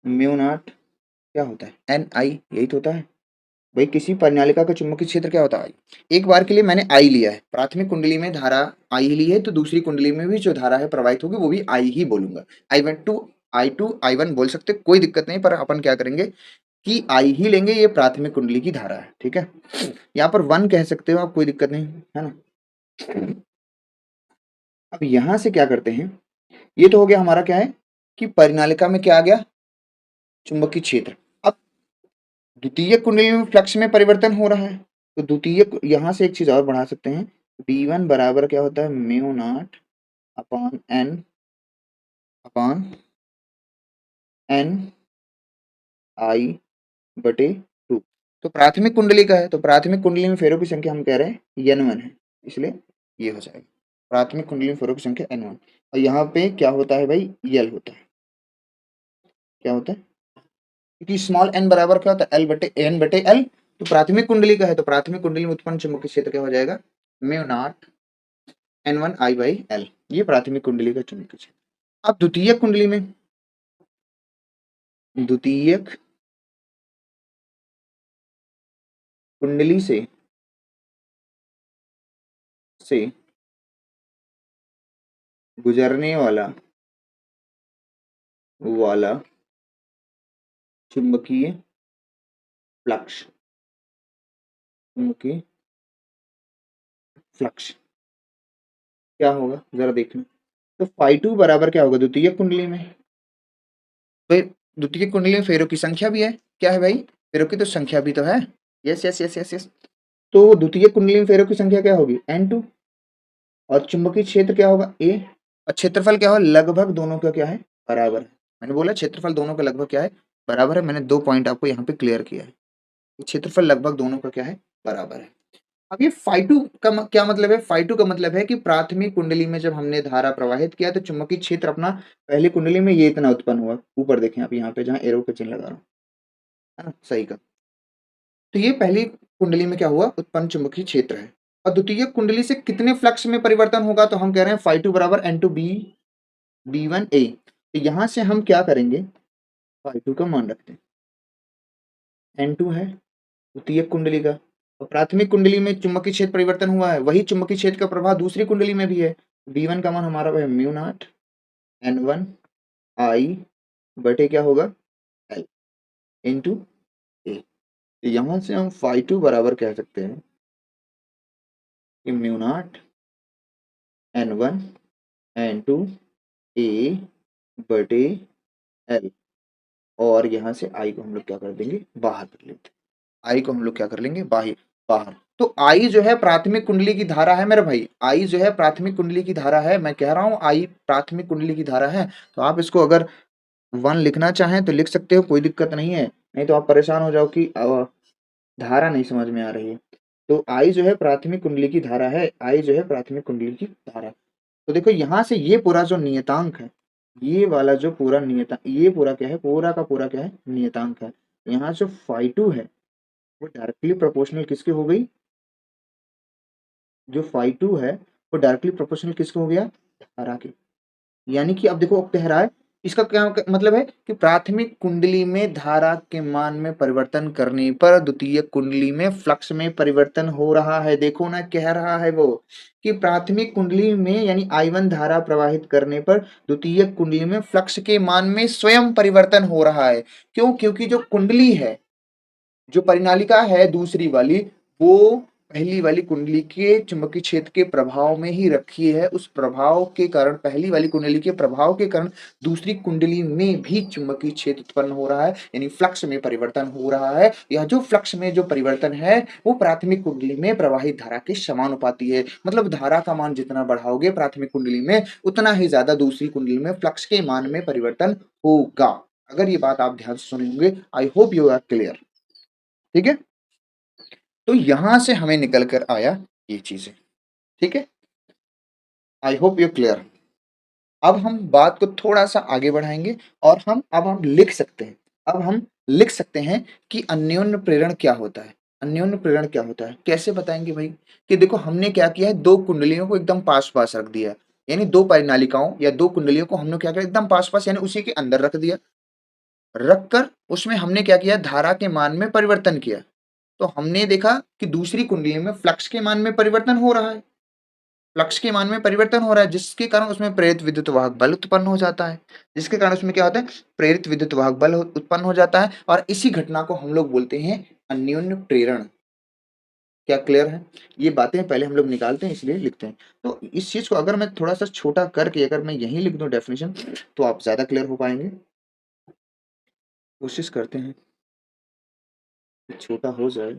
म्यू नॉट क्या होता है, एन आई, यही तो होता है। भाई किसी परिनालिका का चुंबकीय क्षेत्र क्या होता है, एक बार के लिए मैंने आई लिया है, प्राथमिक कुंडली में धारा आई ली है, तो दूसरी कुंडली में भी जो धारा है प्रवाहित होगी वो भी आई ही बोलूंगा। आई टू आई वन बोल सकते, कोई दिक्कत नहीं, पर अपन क्या करेंगे कि आई ही लेंगे, ये प्राथमिक कुंडली की धारा है। ठीक है, यहाँ पर वन कह सकते हो आप, कोई दिक्कत नहीं है ना। अब यहां से क्या करते हैं, ये तो हो गया हमारा क्या है कि परिनालिका में क्या आ गया, चुंबकीय क्षेत्र। अब द्वितीय कुंडली में फ्लक्स में परिवर्तन हो रहा है, तो द्वितीय यहां से एक चीज और बढ़ा सकते हैं, बी वन बराबर क्या होता है, mu naught upon n, upon n i बटे टू। तो प्राथमिक कुंडली का है, तो प्राथमिक कुंडली में फेरों की संख्या हम कह रहे हैं एन वन है, इसलिए ये हो जाएगा, प्राथमिक कुंडली में फेरों की संख्या एन वन। और यहाँ पे क्या होता है भाई, यल होता है, क्या होता है, क्योंकि स्मॉल n बराबर क्या होता है, L/N/L, तो प्राथमिक कुंडली का है, तो प्राथमिक कुंडली में उत्पन्न चुंबकीय क्षेत्र क्या हो जाएगा, म्यू नॉट N1I/L, ये प्राथमिक कुंडली का चुंबकीय क्षेत्र। अब द्वितीयक कुंडली में, द्वितीयक कुंडली से गुजरने वाला चुंबकीय फ्लक्स, चुंबकीय फ्लक्स क्या होगा जरा देखना। तो φ2 बराबर क्या होगा द्वितीयक कुंडली में, तो द्वितीयक कुंडली में फेरों की संख्या भी है, क्या है भाई, फेरों की तो संख्या भी तो है, yes yes yes yes yes. तो द्वितीयक कुंडली में फेरों की संख्या क्या होगी N2, और चुंबकीय क्षेत्र क्या होगा A, और क्षेत्रफल क्या होगा, लगभग दोनों का क्या है, बराबर है। मैंने बोला क्षेत्रफल दोनों का लगभग क्या है, बराबर है। मैंने 2 पॉइंट आपको यहाँ पे क्लियर किया है, क्षेत्रफल लगभग दोनों का क्या है, बराबर है। अब ये φ2 का क्या मतलब है, φ2 का मतलब है कि प्राथमिक कुंडली में जब हमने धारा प्रवाहित किया तो चुंबकीय क्षेत्र अपना पहली कुंडली में ये इतना उत्पन्न हुआ, ऊपर देखें आप यहाँ पे जहाँ एरो का चिन्ह लगा रहा हूँ, है ना, सही का। तो ये पहली कुंडली में क्या हुआ, उत्पन्न चुंबकीय क्षेत्र है। और द्वितीय कुंडली से कितने फ्लक्स में परिवर्तन होगा, तो हम कह रहे हैं φ2 बराबर N2B B1A। तो यहां से हम क्या करेंगे, φ2 का मान रखते हैं, N2 है द्वितीय कुंडली का, और प्राथमिक कुंडली में चुंबकीय क्षेत्र परिवर्तन हुआ है, वही चुंबकीय क्षेत्र का प्रभाव दूसरी कुंडली में भी है। B1 का मान हमारा है म्यू नॉट N1I बटे क्या होगा L इंटू A। यहां से हम φ2 बराबर कह सकते हैं कि mu naught N1 N2 A बटे L, और यहाँ से I को हम लोग क्या कर देंगे, बाहर कर लेते हैं, I को हम लोग क्या कर लेंगे, बाहर। तो I जो है प्राथमिक कुंडली की धारा है मेरे भाई, I जो है प्राथमिक कुंडली की धारा है, मैं कह रहा हूँ I प्राथमिक कुंडली की धारा है। तो आप इसको अगर 1 लिखना चाहें तो लिख सकते हो, कोई दिक्कत नहीं है, नहीं तो आप परेशान हो जाओ कि धारा नहीं समझ में आ रही है। तो I जो है प्राथमिक कुंडली की धारा है, I जो है प्राथमिक कुंडली की धारा। तो देखो यहाँ से ये पूरा जो नियतांक है, ये वाला जो पूरा नियतांक, ये पूरा क्या है, पूरा का पूरा क्या है, नियतांक है। यहाँ जो φ2 है वो डायरेक्टली प्रोपोर्शनल किसके हो गई, जो φ2 है वो डायरेक्टली प्रोपोर्शनल किसके हो गया, धारा के। यानी कि अब देखो अब कह रहा है, इसका क्या मतलब है कि प्राथमिक कुंडली में धारा के मान में परिवर्तन करने पर द्वितीय कुंडली में फ्लक्स में परिवर्तन हो रहा है। देखो ना, कह रहा है वो कि प्राथमिक कुंडली में यानी I1 धारा प्रवाहित करने पर द्वितीय कुंडली में फ्लक्स के मान में स्वयं परिवर्तन हो रहा है। क्यों, क्योंकि जो कुंडली है, जो परिनालिका है दूसरी वाली, वो पहली वाली कुंडली के चुंबकीय क्षेत्र के प्रभाव में ही रखी है। उस प्रभाव के कारण, पहली वाली कुंडली के प्रभाव के कारण दूसरी कुंडली में भी चुंबकीय क्षेत्र उत्पन्न हो रहा है, यानी फ्लक्स में परिवर्तन हो रहा है। यह जो फ्लक्स में जो परिवर्तन है वो प्राथमिक कुंडली में प्रवाहित धारा के समानुपाती है। मतलब धारा का मान जितना बढ़ाओगे प्राथमिक कुंडली में, उतना ही ज्यादा दूसरी कुंडली में फ्लक्स के मान में परिवर्तन होगा। अगर ये बात आप ध्यान से सुनेंगे, I hope you are clear. ठीक है, तो यहां से हमें निकल कर आया ये चीजें। ठीक है, आई होप यू क्लियर। अब हम बात को थोड़ा सा आगे बढ़ाएंगे, और हम लिख सकते हैं, अब हम लिख सकते हैं कि अन्योन्य प्रेरण क्या होता है। अन्योन्य प्रेरण क्या होता है, कैसे बताएंगे भाई, कि देखो हमने क्या किया है, दो कुंडलियों को एकदम पास पास रख दिया, यानी दो परिनालिकाओं या दो कुंडलियों को हमने क्या किया, एकदम पास पास यानी उसी के अंदर रख दिया। रखकर उसमें हमने क्या किया, धारा के मान में परिवर्तन किया। तो हमने देखा कि दूसरी कुंडली में फ्लक्स के मान में परिवर्तन हो रहा है, फ्लक्स के मान में परिवर्तन हो रहा है, जिसके कारण उसमें प्रेरित विद्युत वाहक बल उत्पन्न हो जाता है, जिसके कारण उसमें क्या होता है, प्रेरित विद्युत वाहक बल उत्पन्न हो जाता है, और इसी घटना को हम लोग बोलते हैं अन्योन्य प्रेरण। क्या क्लियर है, ये बातें पहले हम लोग निकालते हैं इसलिए लिखते हैं। तो इस चीज को अगर मैं थोड़ा सा छोटा करके अगर मैं यही लिख दूं डेफिनेशन, तो आप ज्यादा क्लियर हो पाएंगे। कोशिश करते हैं कि छोटा हो जाए।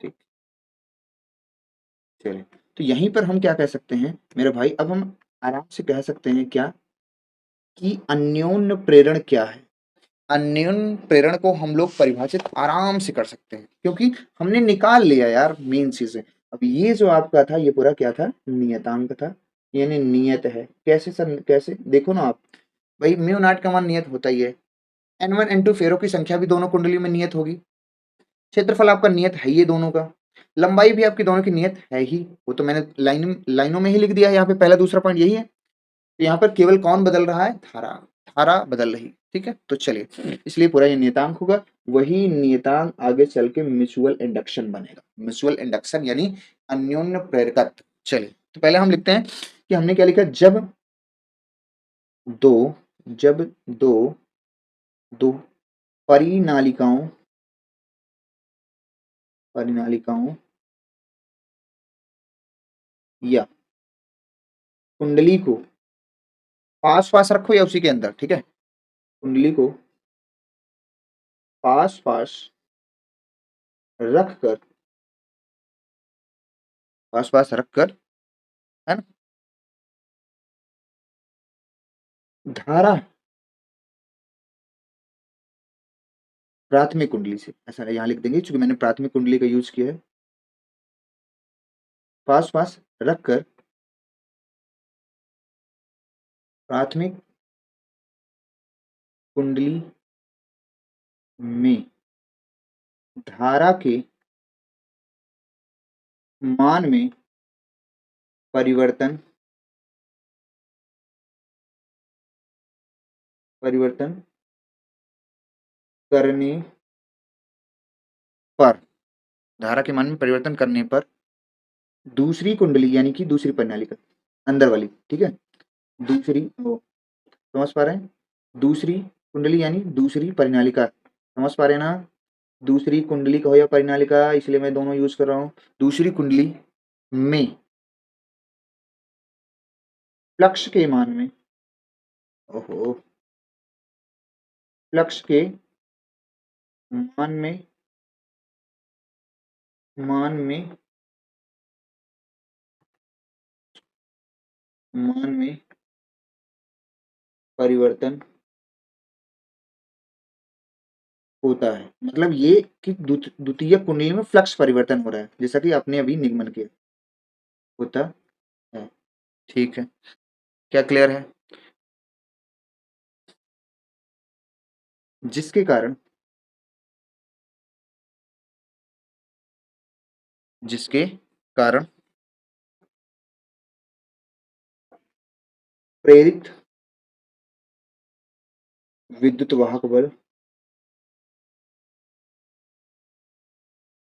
ठीक, चलिए, तो यहीं पर हम क्या कह सकते हैं मेरे भाई, अब हम आराम से कह सकते हैं क्या, कि अन्योन्य प्रेरण क्या है। अन्योन्य प्रेरण को हम लोग परिभाषित आराम से कर सकते हैं, क्योंकि हमने निकाल लिया यार मेन चीजें। अब ये जो आपका था ये पूरा क्या था, नियतांक था, यानी नियत है। कैसे सर, कैसे? देखो ना आप, भाई म्यू नॉट का मान नियत होता ही है। N1 N2 फेरों की संख्या भी दोनों कुंडली में नियत होगी। क्षेत्रफल आपका नियत है ये दोनों का। लंबाई भी आपकी दोनों की नियत है ही। वो तो मैंने लाइनों में ही लिख दिया है यहाँ पे, पहला दूसरा पॉइंट यही है। तो यहाँ पर केवल कौन बदल रहा है? धारा। धारा बदल रही, ठीक है। तो चलिए, इसलिए पूरा ये नियतांक होगा। वही नियतांक आगे चल के म्यूचुअल इंडक्शन बनेगा। म्यूचुअल इंडक्शन यानी अन्योन्य प्रेरकत्व। चलिए, तो पहले हम लिखते हैं कि हमने क्या लिखा। दो जब दो दो परिनालिकाओं परिनालिकाओं या कुंडली को पास पास रखो या उसी के अंदर, ठीक है। कुंडली को पास पास रख कर, पास पास रख कर, है ना, धारा प्राथमिक कुंडली से, ऐसा यहाँ लिख देंगे क्योंकि मैंने प्राथमिक कुंडली का यूज किया है। पास पास रख कर प्राथमिक कुंडली में धारा के मान में परिवर्तन परिवर्तन करने पर, धारा के मान में परिवर्तन करने पर दूसरी कुंडली यानी कि दूसरी प्रणालिका अंदर वाली, ठीक है, दूसरी वो, समझ पा रहे हैं? दूसरी कुंडली यानी दूसरी परिनालिका, समझ पा रहे हैं ना? दूसरी कुंडली कहो या परिनालिका, इसलिए मैं दोनों यूज कर रहा हूं। दूसरी कुंडली में फ्लक्स के मान में, ओहो, फ्लक्स के मान में मान में मान में परिवर्तन होता है। मतलब ये कि द्वितीय कुंडली में फ्लक्स परिवर्तन हो रहा है, जैसा कि आपने अभी निगमन किया, होता है। ठीक है, क्या क्लियर है? जिसके कारण जिसके कारण प्रेरित विद्युत वाहक बल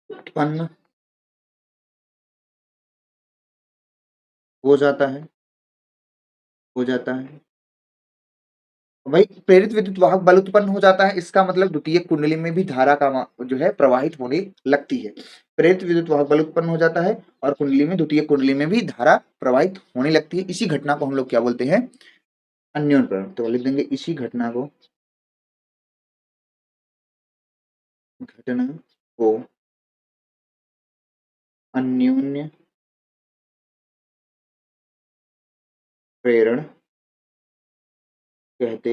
उत्पन्न हो जाता है, हो जाता है। भाई प्रेरित विद्युत वाहक बल उत्पन्न हो जाता है, इसका मतलब द्वितीय कुंडली में भी धारा का जो है प्रवाहित होने लगती है। प्रेरित विद्युत वाहक बल उत्पन्न हो जाता है और कुंडली में, द्वितीय कुंडली में भी धारा प्रवाहित होने लगती है। इसी घटना को हम लोग क्या बोलते हैं? अन्योन्य प्रेरण। तो लिख देंगे इसी घटना को अन्योन्य प्रेरण कहते।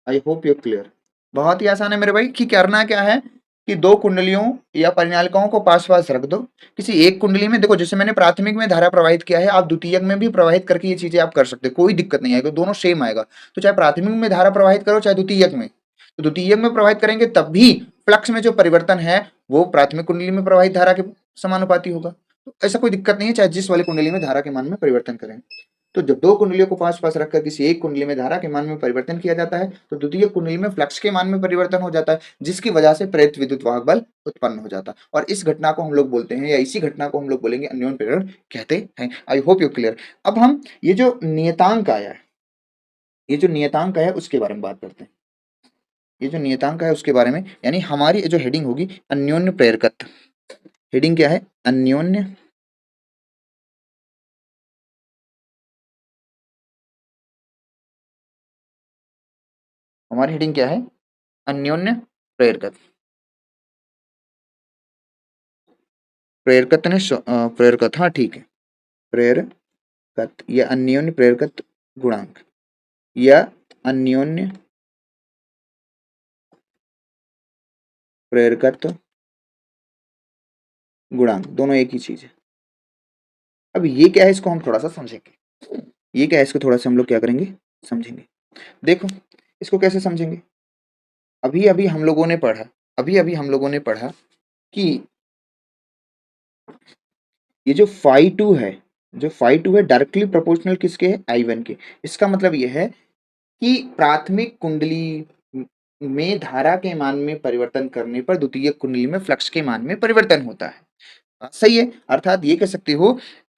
आई होप यू क्लियर। बहुत ही आसान है मेरे भाई। कि करना क्या है कि दो कुंडलियों या परिनालिकाओं को पास पास रख दो। किसी एक कुंडली में देखो, जैसे मैंने प्राथमिक में धारा प्रवाहित किया है, आप द्वितीयक में भी प्रवाहित करके ये चीजें आप कर सकते हो, कोई दिक्कत नहीं आएगी, दोनों सेम आएगा। तो चाहे प्राथमिक में धारा प्रवाहित करो चाहे द्वितीयक में, तो द्वितीयक में प्रवाहित करेंगे तब भी फ्लक्स में जो परिवर्तन है वो प्राथमिक कुंडली में प्रवाहित धारा के समानुपाती होगा। तो ऐसा कोई दिक्कत नहीं है, चाहे जिस वाली कुंडली में धारा के मान में परिवर्तन करें। तो जब दो कुंडलियों को पास पास रखकर किसी एक कुंडली में धारा के मान में परिवर्तन किया जाता है तो द्वितीय कुंडली में फ्लक्स के मान में परिवर्तन हो जाता है, जिसकी वजह से प्रेरित विद्युत वाहक बल उत्पन्न हो जाता है। और इस घटना को हम लोग बोलते हैं, या इसी घटना को हम लोग बोलेंगे अन्योन्य प्रेरण कहते हैं। आई होप यू क्लियर। अब हम ये जो नियतांक आया है, ये जो नियतांक है उसके बारे में बात करते हैं। ये जो नियतांक है उसके बारे में, यानी हमारी जो हेडिंग होगी अन्योन्य प्रेरकत्व। हेडिंग क्या है? अन्योन्य हमारी हेडिंग क्या है? अन्योन्य प्रेरकत्व। प्रेरकत्व ने प्रेरकत्व, हाँ ठीक है, प्रेरकत्व या अन्योन्य प्रेरकत्व गुणांक, या अन्योन्य प्रेरकत्व गुणांक, दोनों एक ही चीज है। अब ये क्या है, इसको हम थोड़ा सा समझेंगे। ये क्या है, इसको थोड़ा सा हम लोग क्या करेंगे, समझेंगे। देखो इसको कैसे समझेंगे, अभी अभी हम लोगों ने पढ़ा, अभी अभी हम लोगों ने पढ़ा कि ये जो फाई टू है, जो फाई टू है डायरेक्टली प्रोपोर्शनल किसके है, आई वन के। इसका मतलब ये है कि प्राथमिक कुंडली में धारा के मान में परिवर्तन करने पर द्वितीयक कुंडली में फ्लक्स के मान में परिवर्तन होता है। सही है, अर्थात ये कह सकते हो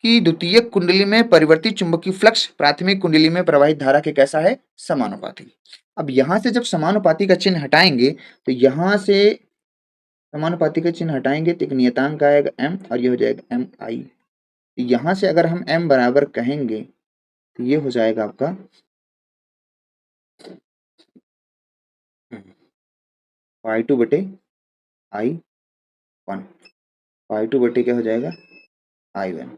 कि द्वितीयक कुंडली में परिवर्तित चुंबकीय फ्लक्स प्राथमिक कुंडली में प्रवाहित धारा के कैसा है, समानुपाती। अब यहां से जब समानुपाती का चिन्ह हटाएंगे तो यहां से समानुपाती का चिन्ह हटाएंगे तो एक नियतांक आएगा m और ये हो जाएगा एम आई। यहां से अगर हम m बराबर कहेंगे तो ये हो जाएगा आपका फाई टू बटे आई वन, फाई टू बटे क्या हो जाएगा, आई वन,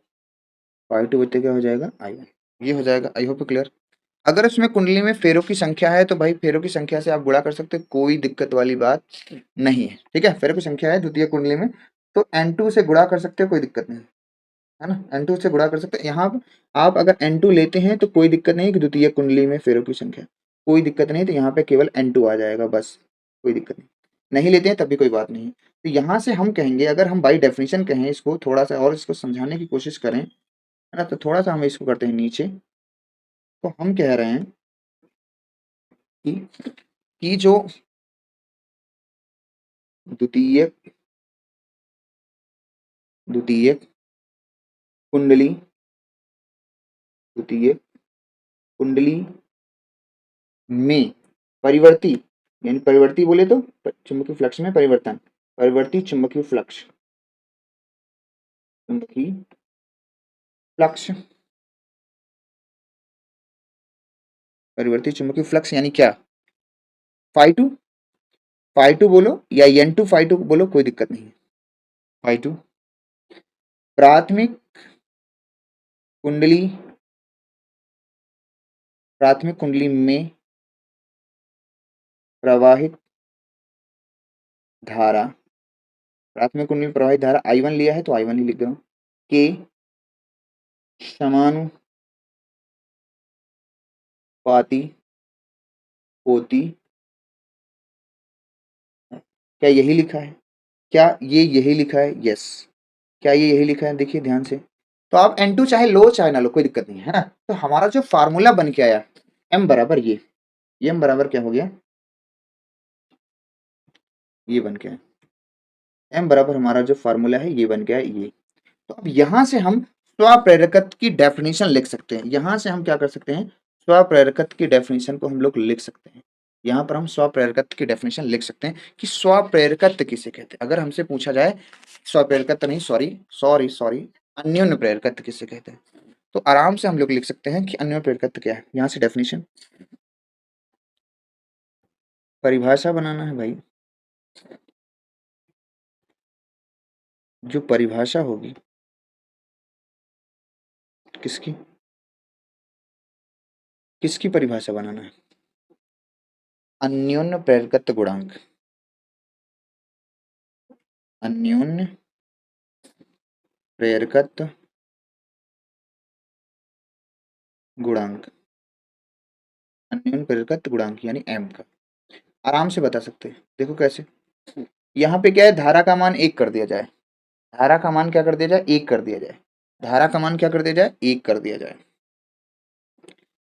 फाई टू बटे क्या हो जाएगा, आई वन। ये हो जाएगा, आई होप क्लियर। अगर उसमें कुंडली में फेरों की संख्या है तो भाई फेरों की संख्या से आप गुणा कर सकते हो, कोई दिक्कत वाली बात नहीं है। ठीक है, फेरों की संख्या है द्वितीय कुंडली में तो N2 से गुणा कर सकते हो, कोई दिक्कत नहीं है ना, N2 से गुणा कर सकते हैं। यहाँ आप अगर N2 लेते हैं तो कोई दिक्कत नहीं कि द्वितीय कुंडली में फेरों की संख्या, कोई दिक्कत नहीं, तो यहाँ पे केवल N2 आ जाएगा बस, कोई दिक्कत नहीं। नहीं लेते हैं तब भी कोई बात नहीं। तो यहाँ से हम कहेंगे, अगर हम बाई डेफिनेशन कहें इसको थोड़ा सा और इसको समझाने की कोशिश करें, है ना, तो थोड़ा सा हम इसको करते हैं नीचे। तो हम कह रहे हैं कि जो द्वितीय द्वितीय कुंडली, द्वितीय कुंडली में परिवर्ती, यानी परिवर्ती बोले तो चुंबकीय फ्लक्स में परिवर्तन, परिवर्ती चुंबकीय फ्लक्स, चुंबकीय फ्लक्स, परिवर्ती चुंबकीय फ्लक्स यानी क्या, फाई टू, फाई टू बोलो या एन टू फाई टू बोलो, कोई दिक्कत नहीं है। फाई टू प्राथमिक कुंडली, प्राथमिक कुंडली में प्रवाहित धारा, प्राथमिक कुंडली में प्रवाहित धारा आई वन लिया है तो आई वन ही लिख दो, के समानुपाती होती, क्या यही लिखा है, क्या ये यही लिखा है, यस, क्या ये यही लिखा है, देखिए ध्यान से। तो आप N2 चाहे लो चाहे ना लो, कोई दिक्कत नहीं है ना। तो हमारा जो फार्मूला बन के आया m बराबर ये m बराबर क्या हो गया, ये बन के आया m बराबर, हमारा जो फार्मूला है ये बन गया ये। तो अब यहां से हम स्वप्रेरकत्व की डेफिनेशन लिख सकते हैं, यहां से हम क्या कर सकते हैं, स्वप्रेरकत्व की डेफिनेशन को हम लोग लिख सकते हैं। यहाँ पर हम स्वप्रेरकत्व की डेफिनेशन लिख सकते हैं कि स्वप्रेरकत्व किसे कहते हैं। अगर हमसे पूछा जाए स्वप्रेरकत्व नहीं, सॉरी सॉरी सॉरी, अन्योन्य प्रेरकत्व किसे कहते हैं, तो आराम से हम लोग लिख सकते हैं कि अन्योन्य प्रेरकत्व क्या है। यहाँ से डेफिनेशन, परिभाषा बनाना है भाई, जो परिभाषा होगी किसकी, किसकी परिभाषा बनाना है, अन्योन्य प्रेरकत्व गुणांक, अन्योन्य प्रेरकत्व गुणांक, अन्योन्य प्रेरकत्व गुणांक यानी एम का आराम से बता सकते हैं। देखो कैसे, यहाँ पे क्या है, धारा का मान एक कर दिया जाए, धारा का मान क्या कर दिया जाए, एक कर दिया जाए, धारा का मान क्या कर दिया जाए, एक कर दिया जाए।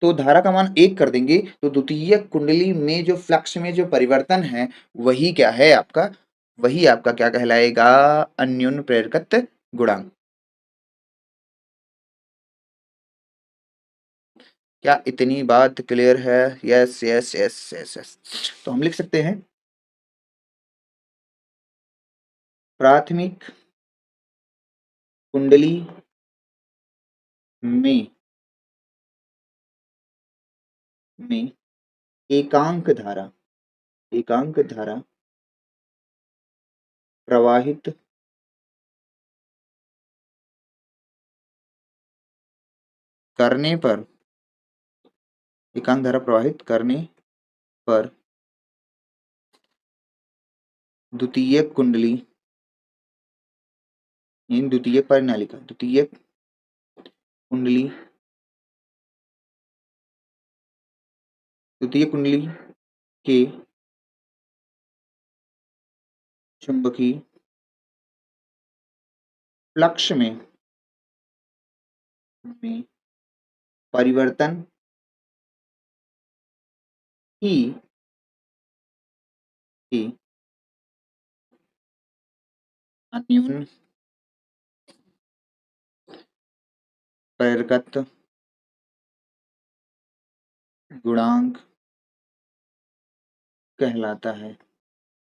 तो धारा का मान एक कर देंगे तो द्वितीय कुंडली में जो फ्लक्स में जो परिवर्तन है वही क्या है आपका, वही आपका क्या कहलाएगा, अन्योन्य प्रेरकत्व गुणांक। क्या इतनी बात क्लियर है, yes yes yes yes yes. तो हम लिख सकते हैं प्राथमिक कुंडली में एकांक धारा, एकांक धारा प्रवाहित करने पर, एकांक धारा प्रवाहित करने पर द्वितीय कुंडली, इन द्वितीय पर ना लिखा, द्वितीय कुंडली, द्वितीय कुंडली के चुंबकीय फ्लक्स में परिवर्तन ही ही अन्यून प्रेरकत्व गुणांक कहलाता है।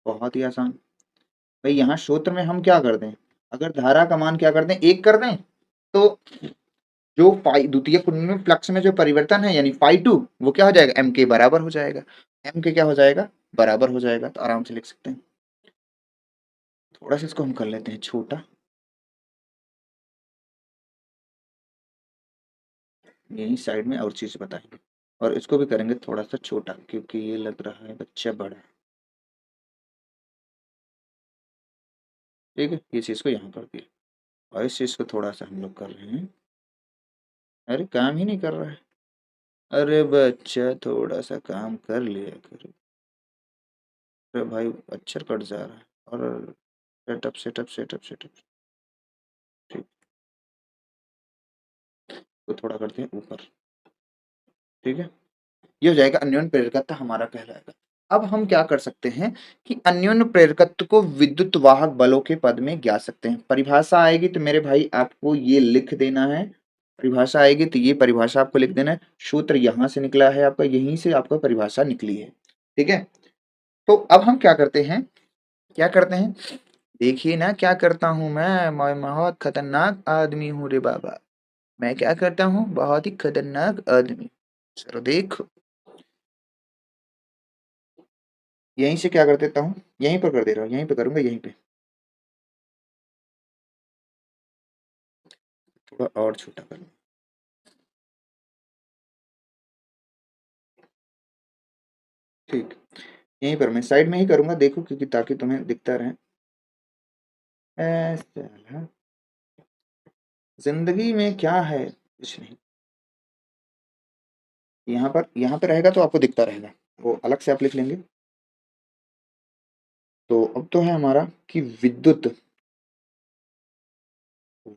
बहुत ही आसान भाई। यहाँ सूत्र में हम क्या कर दें, अगर धारा का मान क्या कर दें, 1 कर दें, तो जो फाई द्वितीय कुंडली में फ्लक्स में जो परिवर्तन है यानी φ2 वो क्या हो जाएगा, m के बराबर हो जाएगा। m के क्या हो जाएगा, बराबर हो जाएगा। तो आराम से लिख सकते हैं। थोड़ा सा इसको हम कर लेते हैं छोटा, यही साइड में और चीज बताएंगे, और इसको भी करेंगे थोड़ा सा छोटा क्योंकि ये लग रहा है बच्चा बड़ा है। ठीक है, ये चीज को यहाँ कर दिया और इस चीज को थोड़ा सा हम लोग कर रहे हैं। अरे काम ही नहीं कर रहा है। अरे बच्चा थोड़ा सा काम कर लिया करो। अरे भाई अक्षर कट जा रहा है। और सेटअप सेटअप सेटअप सेटअप। ठीक, तो थोड़ा करते हैं ऊपर। ठीक है, ये हो जाएगा अन्योन्य प्रेरकत्व हमारा कहलाएगा। अब हम क्या कर सकते हैं कि अन्योन्य प्रेरकत्व को विद्युत वाहक बलों के पद में ज्ञात सकते हैं। परिभाषा आएगी तो मेरे भाई आपको ये लिख देना है। परिभाषा आएगी तो ये परिभाषा आपको लिख देना है। सूत्र यहाँ से निकला है आपका, यहीं से आपका परिभाषा निकली है। ठीक है, तो अब हम क्या करते हैं, क्या करते हैं, देखिए ना क्या करता हूँ मैं बहुत खतरनाक आदमी हूँ रे बाबा। मैं क्या करता हूँ, बहुत ही खतरनाक आदमी। चलो देखो, यहीं से क्या कर देता हूँ, यहीं पर कर दे रहा हूँ, यहीं पे करूंगा, यहीं पे थोड़ा और छोटा कर लूँ। ठीक, यहीं पर मैं साइड में ही करूंगा देखो, क्योंकि ताकि तुम्हें दिखता रहे। ऐसा है। जिंदगी में क्या है, कुछ नहीं। यहाँ पर रहेगा तो आपको दिखता रहेगा, वो अलग से आप लिख लेंगे। तो अब तो है हमारा कि विद्युत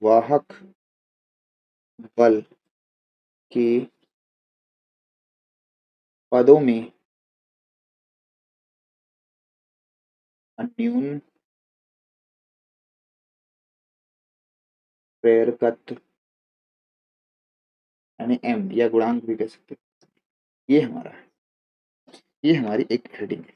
वाहक बल के पदों में अन्यून प्रेरकत्व यानी एम या गुणांक भी कह सकते हैं, ये हमारा है। ये हमारी एक हेडिंग है।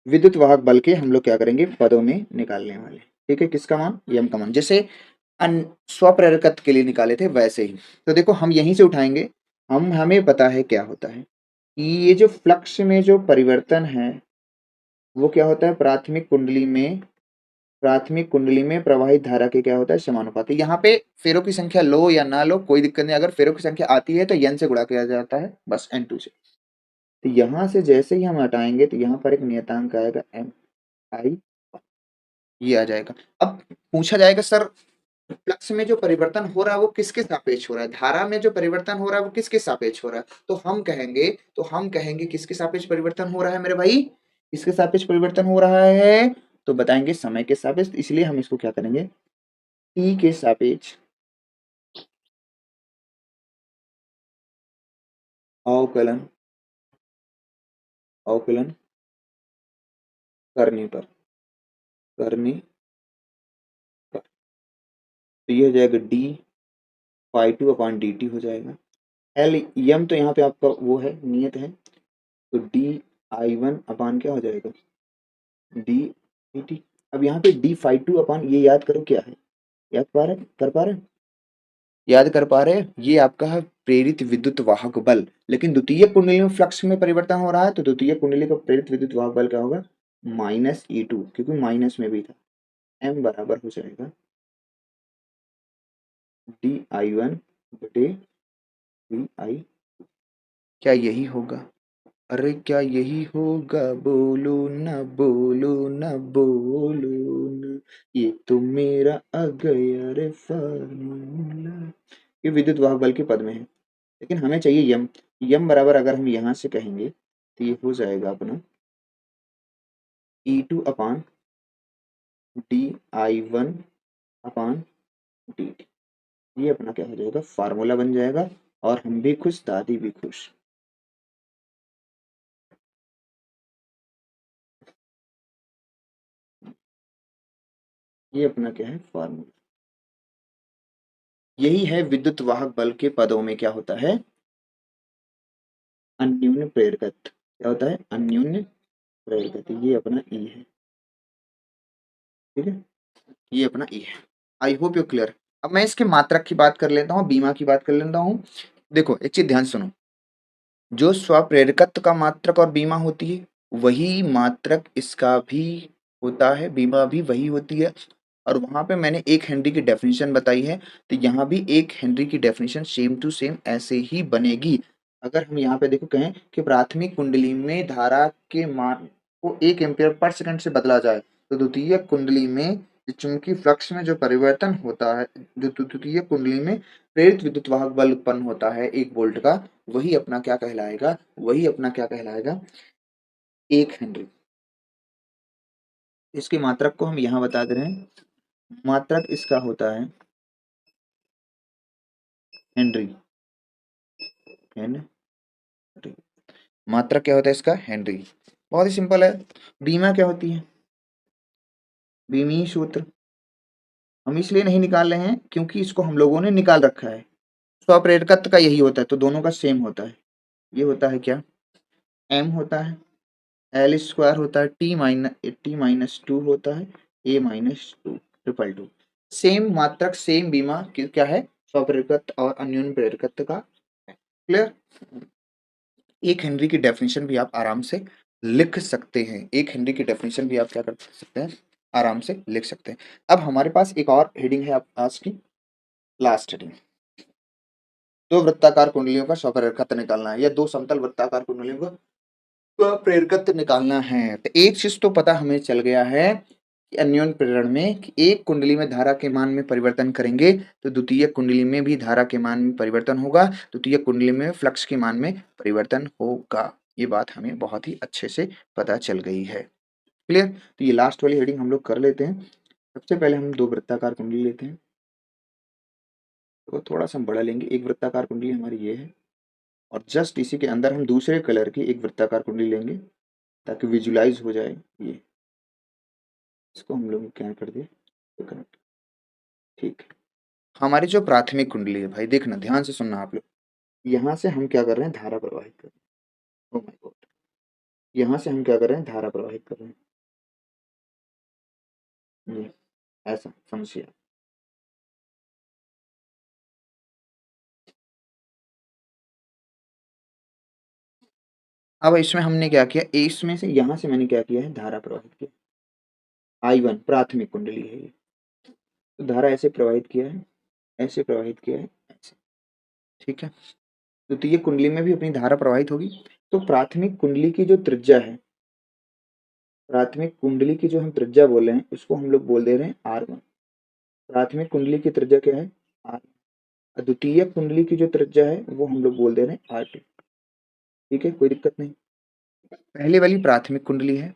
विद्युत वाहक बल के हम लोग क्या करेंगे, पदों में निकालने वाले। ठीक है, किसका मान, यम का मान, जैसे स्वप्रेरकत्व के लिए निकाले थे वैसे ही। तो देखो हम यहीं से उठाएंगे। हमें पता है क्या होता है कि ये जो फ्लक्स में जो परिवर्तन है वो क्या होता है, प्राथमिक कुंडली में प्रवाहित धारा के क्या होता है, समानुपाती। यहाँ पे फेरों की संख्या लो या ना लो कोई दिक्कत नहीं, अगर फेरों की संख्या आती है तो n से गुणा किया जाता है, बस n2 से। तो यहाँ से जैसे ही हम हटाएंगे तो यहाँ पर एक नियतांक आएगा एम आई, ये आ जाएगा। अब पूछा जाएगा सर फ्लक्स में जो परिवर्तन हो रहा है वो किसके सापेक्ष हो रहा है, धारा में जो परिवर्तन हो रहा है वो किसके सापेक्ष हो रहा है, तो हम कहेंगे किसके सापेक्ष परिवर्तन हो रहा है मेरे भाई, किसके सापेक्ष परिवर्तन हो रहा है, तो बताएंगे समय के सापेक्ष। इसलिए हम इसको क्या करेंगे, टी के सापेक्ष अवकलन अवकलन करने पर करने पर तो ये हो जाएगा D phi two upon D T हो जाएगा। एल एम तो यहाँ पे आपका वो है, नियत है, तो डी आई वन अपान क्या हो जाएगा, डी डी टी। अब यहाँ पे डी फाई टू अपान ये याद करो क्या है, याद पा रहे, कर पा रहे, याद कर पा रहे, ये आपका है प्रेरित विद्युत वाहक बल। लेकिन द्वितीय कुंडली में फ्लक्स में परिवर्तन हो रहा है तो द्वितीय कुंडली का प्रेरित विद्युत वाहक बल क्या होगा, -E2, क्योंकि माइनस में भी था। एम बराबर हो जाएगा डी आई वन बटे डी आई, क्या यही होगा, अरे क्या यही होगा, बोलो ना बोलो ना बोलो ना, ये तो मेरा आ गया रे फार्मूला। ये विद्युत वाहक बल के पद में है, लेकिन हमें चाहिए यम। यम बराबर अगर हम यहाँ से कहेंगे तो ये हो जाएगा अपना E2 upon D I one upon D T. ये अपना क्या हो जाएगा, फार्मूला बन जाएगा, और हम भी खुश, दादी भी खुश। ये अपना क्या है, फार्मूला। यही है विद्युत वाहक बल के पदों में क्या होता है, अन्योन्य प्रेरकत्व। क्या होता है, अन्योन्य प्रेरकत्व। ये अपना ई है, ठीक है, ये अपना ई है। आई होप यू क्लियर। अब मैं इसके मात्रक की बात कर लेता हूँ, बीमा की बात कर लेता हूँ। देखो एक चीज ध्यान सुनो, जो स्वप्रेरकत्व का मात्रक और बीमा होती है, वही मात्रक इसका भी होता है, बीमा भी वही होती है। और वहां पे मैंने 1 हेनरी की डेफिनेशन बताई है, तो यहाँ भी 1 हेनरी की डेफिनेशन सेम टू सेम ऐसे ही बनेगी। अगर हम यहाँ पे देखो कहें कि प्राथमिक कुंडली में धारा के मान को 1 एम्पियर पर सेकंड से बदला जाए, तो द्वितीय कुंडली में चुंबकीय फ्लक्स में जो परिवर्तन होता है, जो द्वितीय कुंडली में प्रेरित विद्युत वाहक बल उत्पन्न होता है 1 वोल्ट का, वही अपना क्या कहलाएगा, वही अपना क्या कहलाएगा, 1 हेनरी। इसकी मात्रक को हम यहाँ बता दे रहे हैं, मात्रक इसका होता है हेनरी। हेनरी मात्रक क्या होता है इसका, हेनरी। बहुत ही सिंपल है। बीमा क्या होती है, बीमी सूत्र हम इसलिए नहीं निकाल रहे हैं क्योंकि इसको हम लोगों ने निकाल रखा है। स्वप्रेरकत्व का यही होता है, तो दोनों का सेम होता है। ये होता है क्या, एम होता है, एल स्क्वायर होता है, टी माइनस 2 होता है, a-2 सेम मात्रक सेम बीमा क्या है, स्वप्रेरकत्व और अन्योन्य प्रेरकत्व का। क्लियर। 1 हेनरी की डेफिनेशन भी आप आराम से लिख सकते हैं, 1 हेनरी की डेफिनेशन भी आप क्या कर सकते हैं, आराम से लिख सकते हैं। अब हमारे पास एक और हेडिंग है आज की लास्ट हेडिंग, दो वृत्ताकार कुंडलियों का स्वप्रेरकत्व निकालना है, या दो समतल वृत्ताकार कुंडलियों का स्वप्रेरकत्व निकालना है। तो एक चीज तो पता हमें चल गया है कि अन्योन्य प्रेरण में कि एक कुंडली में धारा के मान में परिवर्तन करेंगे तो द्वितीय कुंडली में भी धारा के मान में परिवर्तन होगा, द्वितीय कुंडली में फ्लक्स के मान में परिवर्तन होगा। ये बात हमें बहुत ही अच्छे से पता चल गई है। क्लियर। तो ये लास्ट वाली हेडिंग हम लोग कर लेते हैं। सबसे पहले हम दो वृत्ताकार कुंडली लेते हैं, तो थोड़ा सा हम बड़ा लेंगे। एक वृत्ताकार कुंडली हमारी ये है, और जस्ट इसी के अंदर हम दूसरे कलर की एक वृत्ताकार कुंडली लेंगे ताकि विजुलाइज हो जाए। ये इसको हम लोग क्या कर दिए, कनेक्ट। ठीक है, हमारी जो प्राथमिक कुंडली है भाई, देखना ध्यान से सुनना आप लोग, यहाँ से हम क्या कर रहे हैं, धारा प्रवाहित कर रहे हैं। ओ माय गॉड, यहाँ से हम क्या कर रहे हैं, धारा प्रवाहित कर रहे हैं। ये ऐसा समझिए। अब इसमें हमने क्या किया, इसमें से यहाँ से मैंने क्या किया है, धारा प्रवाहित किया। I1 प्राथमिक कुंडली है ये, तो धारा ऐसे प्रवाहित किया है, ऐसे प्रवाहित किया है, ऐसे। ठीक है, द्वितीय कुंडली में भी अपनी धारा प्रवाहित होगी। तो प्राथमिक कुंडली की जो त्रिज्या है, प्राथमिक कुंडली की जो हम त्रिज्या बोल रहे हैं, उसको हम लोग बोल दे रहे हैं R1। प्राथमिक कुंडली की त्रिज्या क्या है, R। द्वितीय कुंडली की जो त्रिज्या है वो हम लोग बोल दे रहे हैं R2। ठीक है, कोई दिक्कत नहीं। पहले वाली प्राथमिक कुंडली है,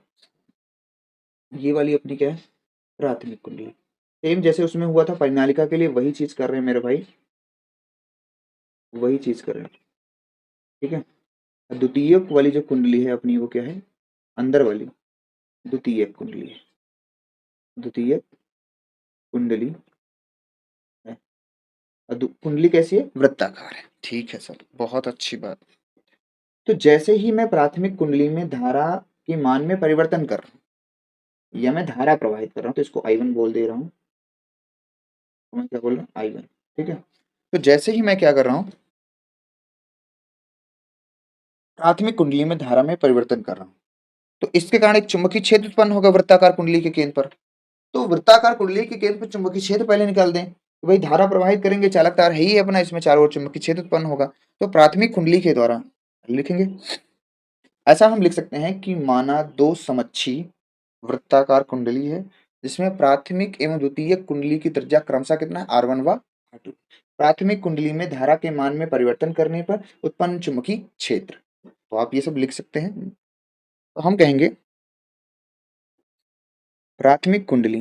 ये वाली अपनी क्या है, प्राथमिक कुंडली। सेम जैसे उसमें हुआ था परिनालिका के लिए, वही चीज कर रहे हैं मेरे भाई, वही चीज कर रहे हैं। ठीक है, द्वितीय वाली जो कुंडली है अपनी, वो क्या है, अंदर वाली द्वितीय कुंडली है, द्वितीय कुंडली है। कुंडली कैसी है, वृत्ताकार है। ठीक है सर, बहुत अच्छी बात। तो जैसे ही मैं प्राथमिक कुंडली में धारा के मान में परिवर्तन कर रहा हूँ, या मैं धारा प्रवाहित कर रहा हूँ, तो इसको I1 बोल दे रहा हूँ। तो मैं क्या बोल रहा हूँ, I1। ठीक है, तो जैसे ही मैं क्या कर रहा हूँ, प्राथमिक कुंडली में धारा में परिवर्तन कर रहा हूँ, तो इसके कारण एक चुंबकीय क्षेत्र उत्पन्न होगा वृत्ताकार कुंडली के केंद्र पर। तो वृत्ताकार कुंडली के केंद्र पर चुंबकीय क्षेत्र पहले निकाल दें, तो भाई धारा प्रवाहित करेंगे, चालक तार है ही अपना, इसमें चारों ओर चुंबकीय क्षेत्र उत्पन्न होगा। तो प्राथमिक कुंडली के द्वारा लिखेंगे ऐसा हम लिख सकते हैं कि माना दो समअच्छी वृत्ताकार कुंडली है जिसमें प्राथमिक एवं द्वितीयक कुंडली की त्रिज्या क्रमशः कितना है, R1 व R2। प्राथमिक कुंडली में धारा के मान में परिवर्तन करने पर उत्पन्न चुंबकीय क्षेत्र। तो आप ये सब लिख सकते हैं। तो हम कहेंगे प्राथमिक कुंडली,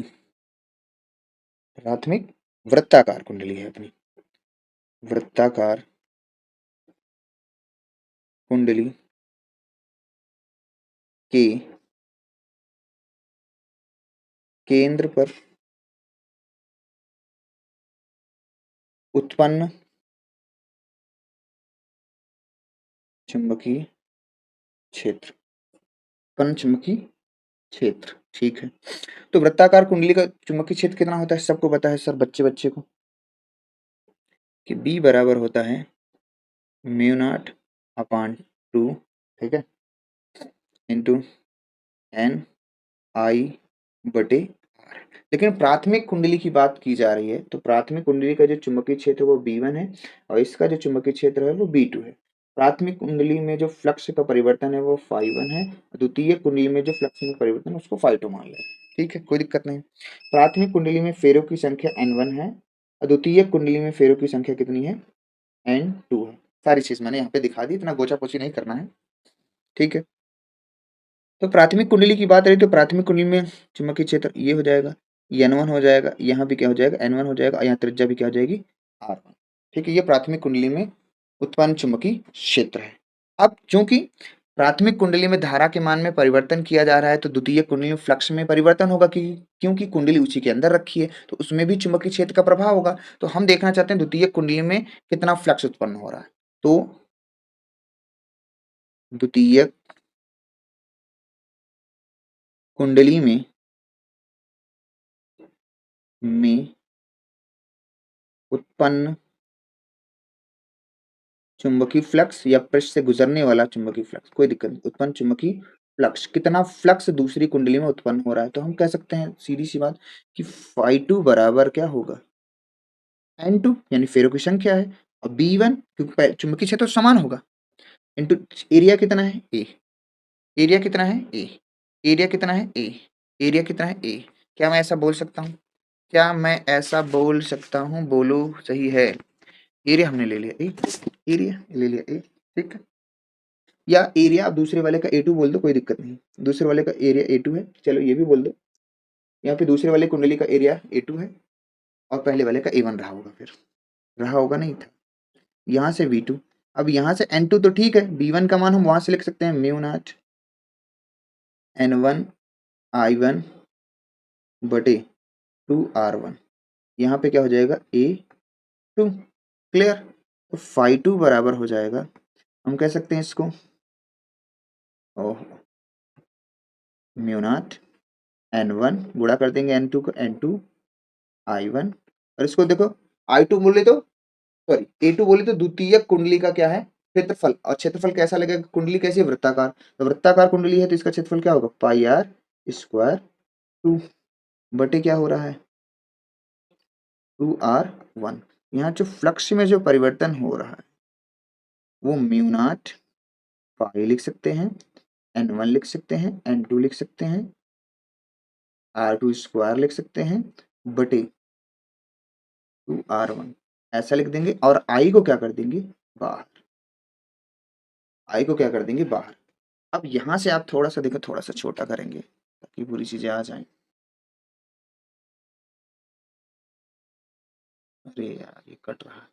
प्राथमिक वृत्ताकार कुंडली है अपनी, वृत्ताकार कुंडली के केंद्र पर उत्पन्न चुंबकीय क्षेत्र, उत्पन्न चुंबकीय क्षेत्र। ठीक है। तो वृत्ताकार कुंडली का चुंबकीय क्षेत्र कितना होता है, सबको पता है सर, बच्चे बच्चे को, कि B बराबर होता है म्यू नॉट अपान 2, ठीक है, इंटू एन आई बटे आर। लेकिन प्राथमिक कुंडली की बात की जा रही है, तो प्राथमिक कुंडली का जो चुंबकीय क्षेत्र वो B1 है और इसका जो चुंबकीय क्षेत्र है वो B2 है। प्राथमिक कुंडली में जो फ्लक्स का परिवर्तन है वो φ1 है, द्वितीय कुंडली में जो फ्लक्स में परिवर्तन है उसको φ2 मान लें। ठीक है, कोई दिक्कत नहीं। प्राथमिक कुंडली में फेरों की संख्या N1 है और द्वितीय कुंडली में फेरों की संख्या कितनी है, N2 है। सारी चीज मैंने यहाँ पे दिखा दी, इतना गोचा पोची नहीं करना है। ठीक है। तो प्राथमिक कुंडली की बात रही तो प्राथमिक कुंडली में चुंबकीय क्षेत्र ये हो जाएगा, ये N1 हो जाएगा, यहाँ भी क्या हो जाएगा, N1 हो जाएगा, यहाँ त्रिज्या भी क्या हो जाएगी, R1। ठीक है, ये प्राथमिक कुंडली में उत्पन्न चुंबकीय क्षेत्र है। अब चूंकि प्राथमिक कुंडली में धारा के मान में परिवर्तन किया जा रहा है तो द्वितीय कुंडली में फ्लक्स में परिवर्तन होगा, क्योंकि कुंडली उसी के अंदर रखी है तो उसमें भी चुंबकीय क्षेत्र का प्रभाव होगा। तो हम देखना चाहते हैं द्वितीय कुंडली में कितना फ्लक्स उत्पन्न हो रहा है। तो द्वितीय कुंडली में उत्पन्न चुंबकीय फ्लक्स या पृष्ठ से गुजरने वाला चुंबकीय फ्लक्स, कोई दिक्कत नहीं, उत्पन्न चुंबकीय फ्लक्स, कितना फ्लक्स दूसरी कुंडली में उत्पन्न हो रहा है। तो हम कह सकते हैं सीधी सी बात कि φ2 बराबर क्या होगा, N2 यानी फेरों की संख्या है, और B1 क्योंकि चुंबकीय क्षेत्र तो समान होगा, इंटू एरिया कितना है A, एरिया कितना है A, एरिया कितना है A, एरिया कितना है A। क्या मैं ऐसा बोल सकता हूँ, क्या मैं ऐसा बोल सकता हूँ, बोलो सही है। एरिया हमने ले लिया A, एरिया ले लिया A। ठीक है, या एरिया आप दूसरे वाले का A2 बोल दो, कोई दिक्कत नहीं, दूसरे वाले का एरिया A2 है, चलो ये भी बोल दो। यहाँ पे दूसरे वाले कुंडली का एरिया A2 है और पहले वाले का A1 रहा होगा, फिर रहा होगा, नहीं था। यहाँ से V2, अब यहाँ से N2 तो ठीक है, B1 का मान हम वहां से लिख सकते हैं म्यू नॉट N1 I1 बटे 2R1। यहाँ पे क्या हो जाएगा, A2। क्लियर। तो φ2 बराबर हो जाएगा, हम कह सकते हैं इसको ओह म्यू नॉट N1 गुणा कर देंगे N2 को, N2 I1, और इसको देखो I2 बोले तो सॉरी A2 बोले तो द्वितीय कुंडली का क्या है, क्षेत्रफल। और क्षेत्रफल कैसा लगेगा, कुंडली कैसी है, वृत्ताकार, तो वृत्ताकार कुंडली है तो इसका क्षेत्रफल क्या होगा, πr²2 बटे क्या हो रहा है 2R1। यहाँ जो फ्लक्स में जो परिवर्तन हो रहा है वो म्यू नॉट पाई लिख सकते हैं, N1 लिख सकते हैं, N2 लिख सकते हैं, R2 स्क्वायर लिख सकते हैं बटे 2R1 ऐसा लिख देंगे, और I को क्या कर देंगे बाहर, I को क्या कर देंगे बाहर। अब यहां से आप थोड़ा सा देखो, थोड़ा सा छोटा करेंगे ताकि पूरी चीजें आ जाएं। अरे यार ये कट रहा है,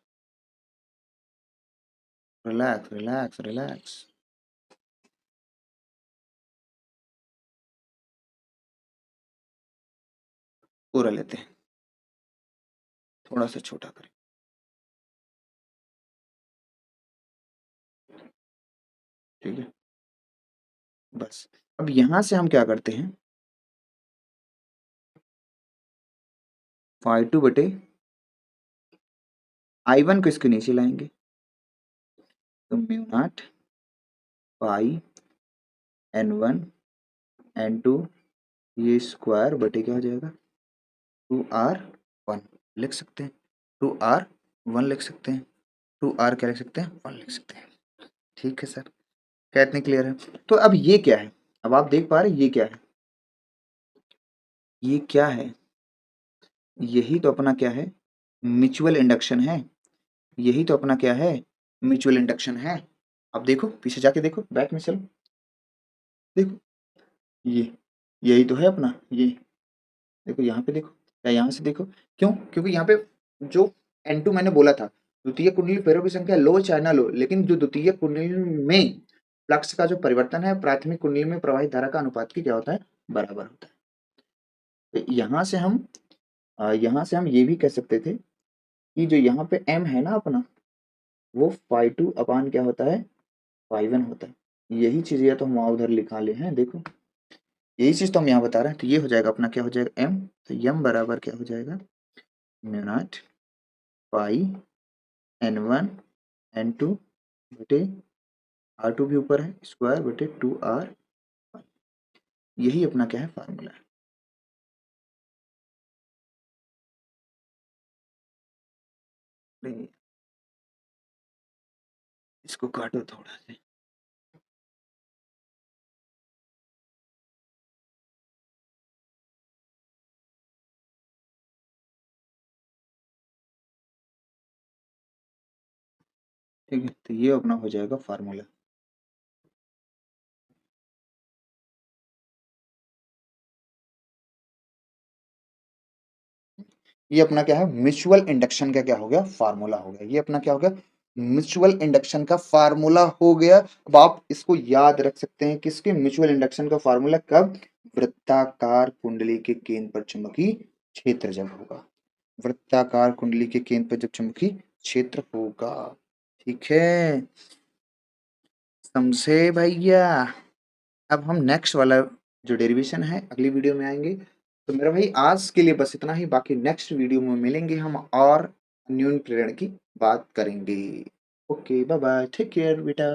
रिलैक्स रिलैक्स रिलैक्स। पूरा लेते हैं, थोड़ा सा छोटा करें, ठीक है, बस। अब यहां से हम क्या करते हैं, φ2 बटे I1 को इसके नीचे लाएंगे, तो म्यू नॉट पाई N1 N2 ये स्क्वायर बटे क्या हो जाएगा 2R1 लिख सकते हैं, 2R1 लिख सकते हैं, 2R क्या लिख सकते हैं 1 लिख सकते हैं। ठीक है सर। क्या इतनी क्लियर है? तो अब ये क्या है? अब आप देख पा रहे हैं ये क्या है? ये क्या है? यही तो अपना क्या है? म्यूचुअल इंडक्शन है। यही तो अपना क्या है? म्यूचुअल इंडक्शन है। अब देखो, पीछे जाके देखो, बैक में चलो, देखो ये, यही तो है अपना ये। देखो यहाँ पे देखो, या यहाँ से देखो। क्यों? क्योंकि यहाँ पे जो N2 मैंने बोला था, द्वितीय कुंडली फेरों की संख्या लो चाहे ना लो, लेकिन जो द्वितीय कुंडली में फ्लक्स का जो परिवर्तन है प्राथमिक कुंडली में प्रवाहित धारा का अनुपात की क्या होता है? बराबर होता है। तो यहाँ से हम ये भी कह सकते थे कि जो यहाँ पे M है ना अपना, वो phi 2 अपान क्या होता है? phi 1 होता है। यही चीज या तो हम वहाँ उधर लिखा ले हैं, देखो यही चीज तो हम यहाँ बता रहे हैं। तो ये हो जाएगा अपना क्या हो जाएगा? M। तो M बराबर क्या हो जाएगा? म्यू नॉट पाई N1 N2 बटे R2 भी ऊपर है, स्क्वायर बटे 2R। यही अपना क्या है? फार्मूला है। इसको काटो थोड़ा से। ठीक है, तो ये अपना हो जाएगा फार्मूला। ये अपना क्या है? म्यूचुअल इंडक्शन का क्या हो गया? फार्मूला हो गया। ये अपना क्या हो गया? म्यूचुअल इंडक्शन का फार्मूला हो गया। अब आप इसको याद रख सकते हैं, किसके? म्यूचुअल इंडक्शन का फार्मूला कब? वृत्ताकार कुंडली के केंद्र पर चुंबकीय क्षेत्र जब होगा। वृत्ताकार कुंडली के केंद्र पर जब चुंबकीय क्षेत्र होगा। ठीक है, समझे भैया? अब हम नेक्स्ट वाला जो डेरिवेशन है अगली वीडियो में आएंगे। तो मेरा भाई आज के लिए बस इतना ही, बाकी नेक्स्ट वीडियो में मिलेंगे हम और न्यून प्रेरण की बात करेंगे। Okay, bye bye, take care बेटा।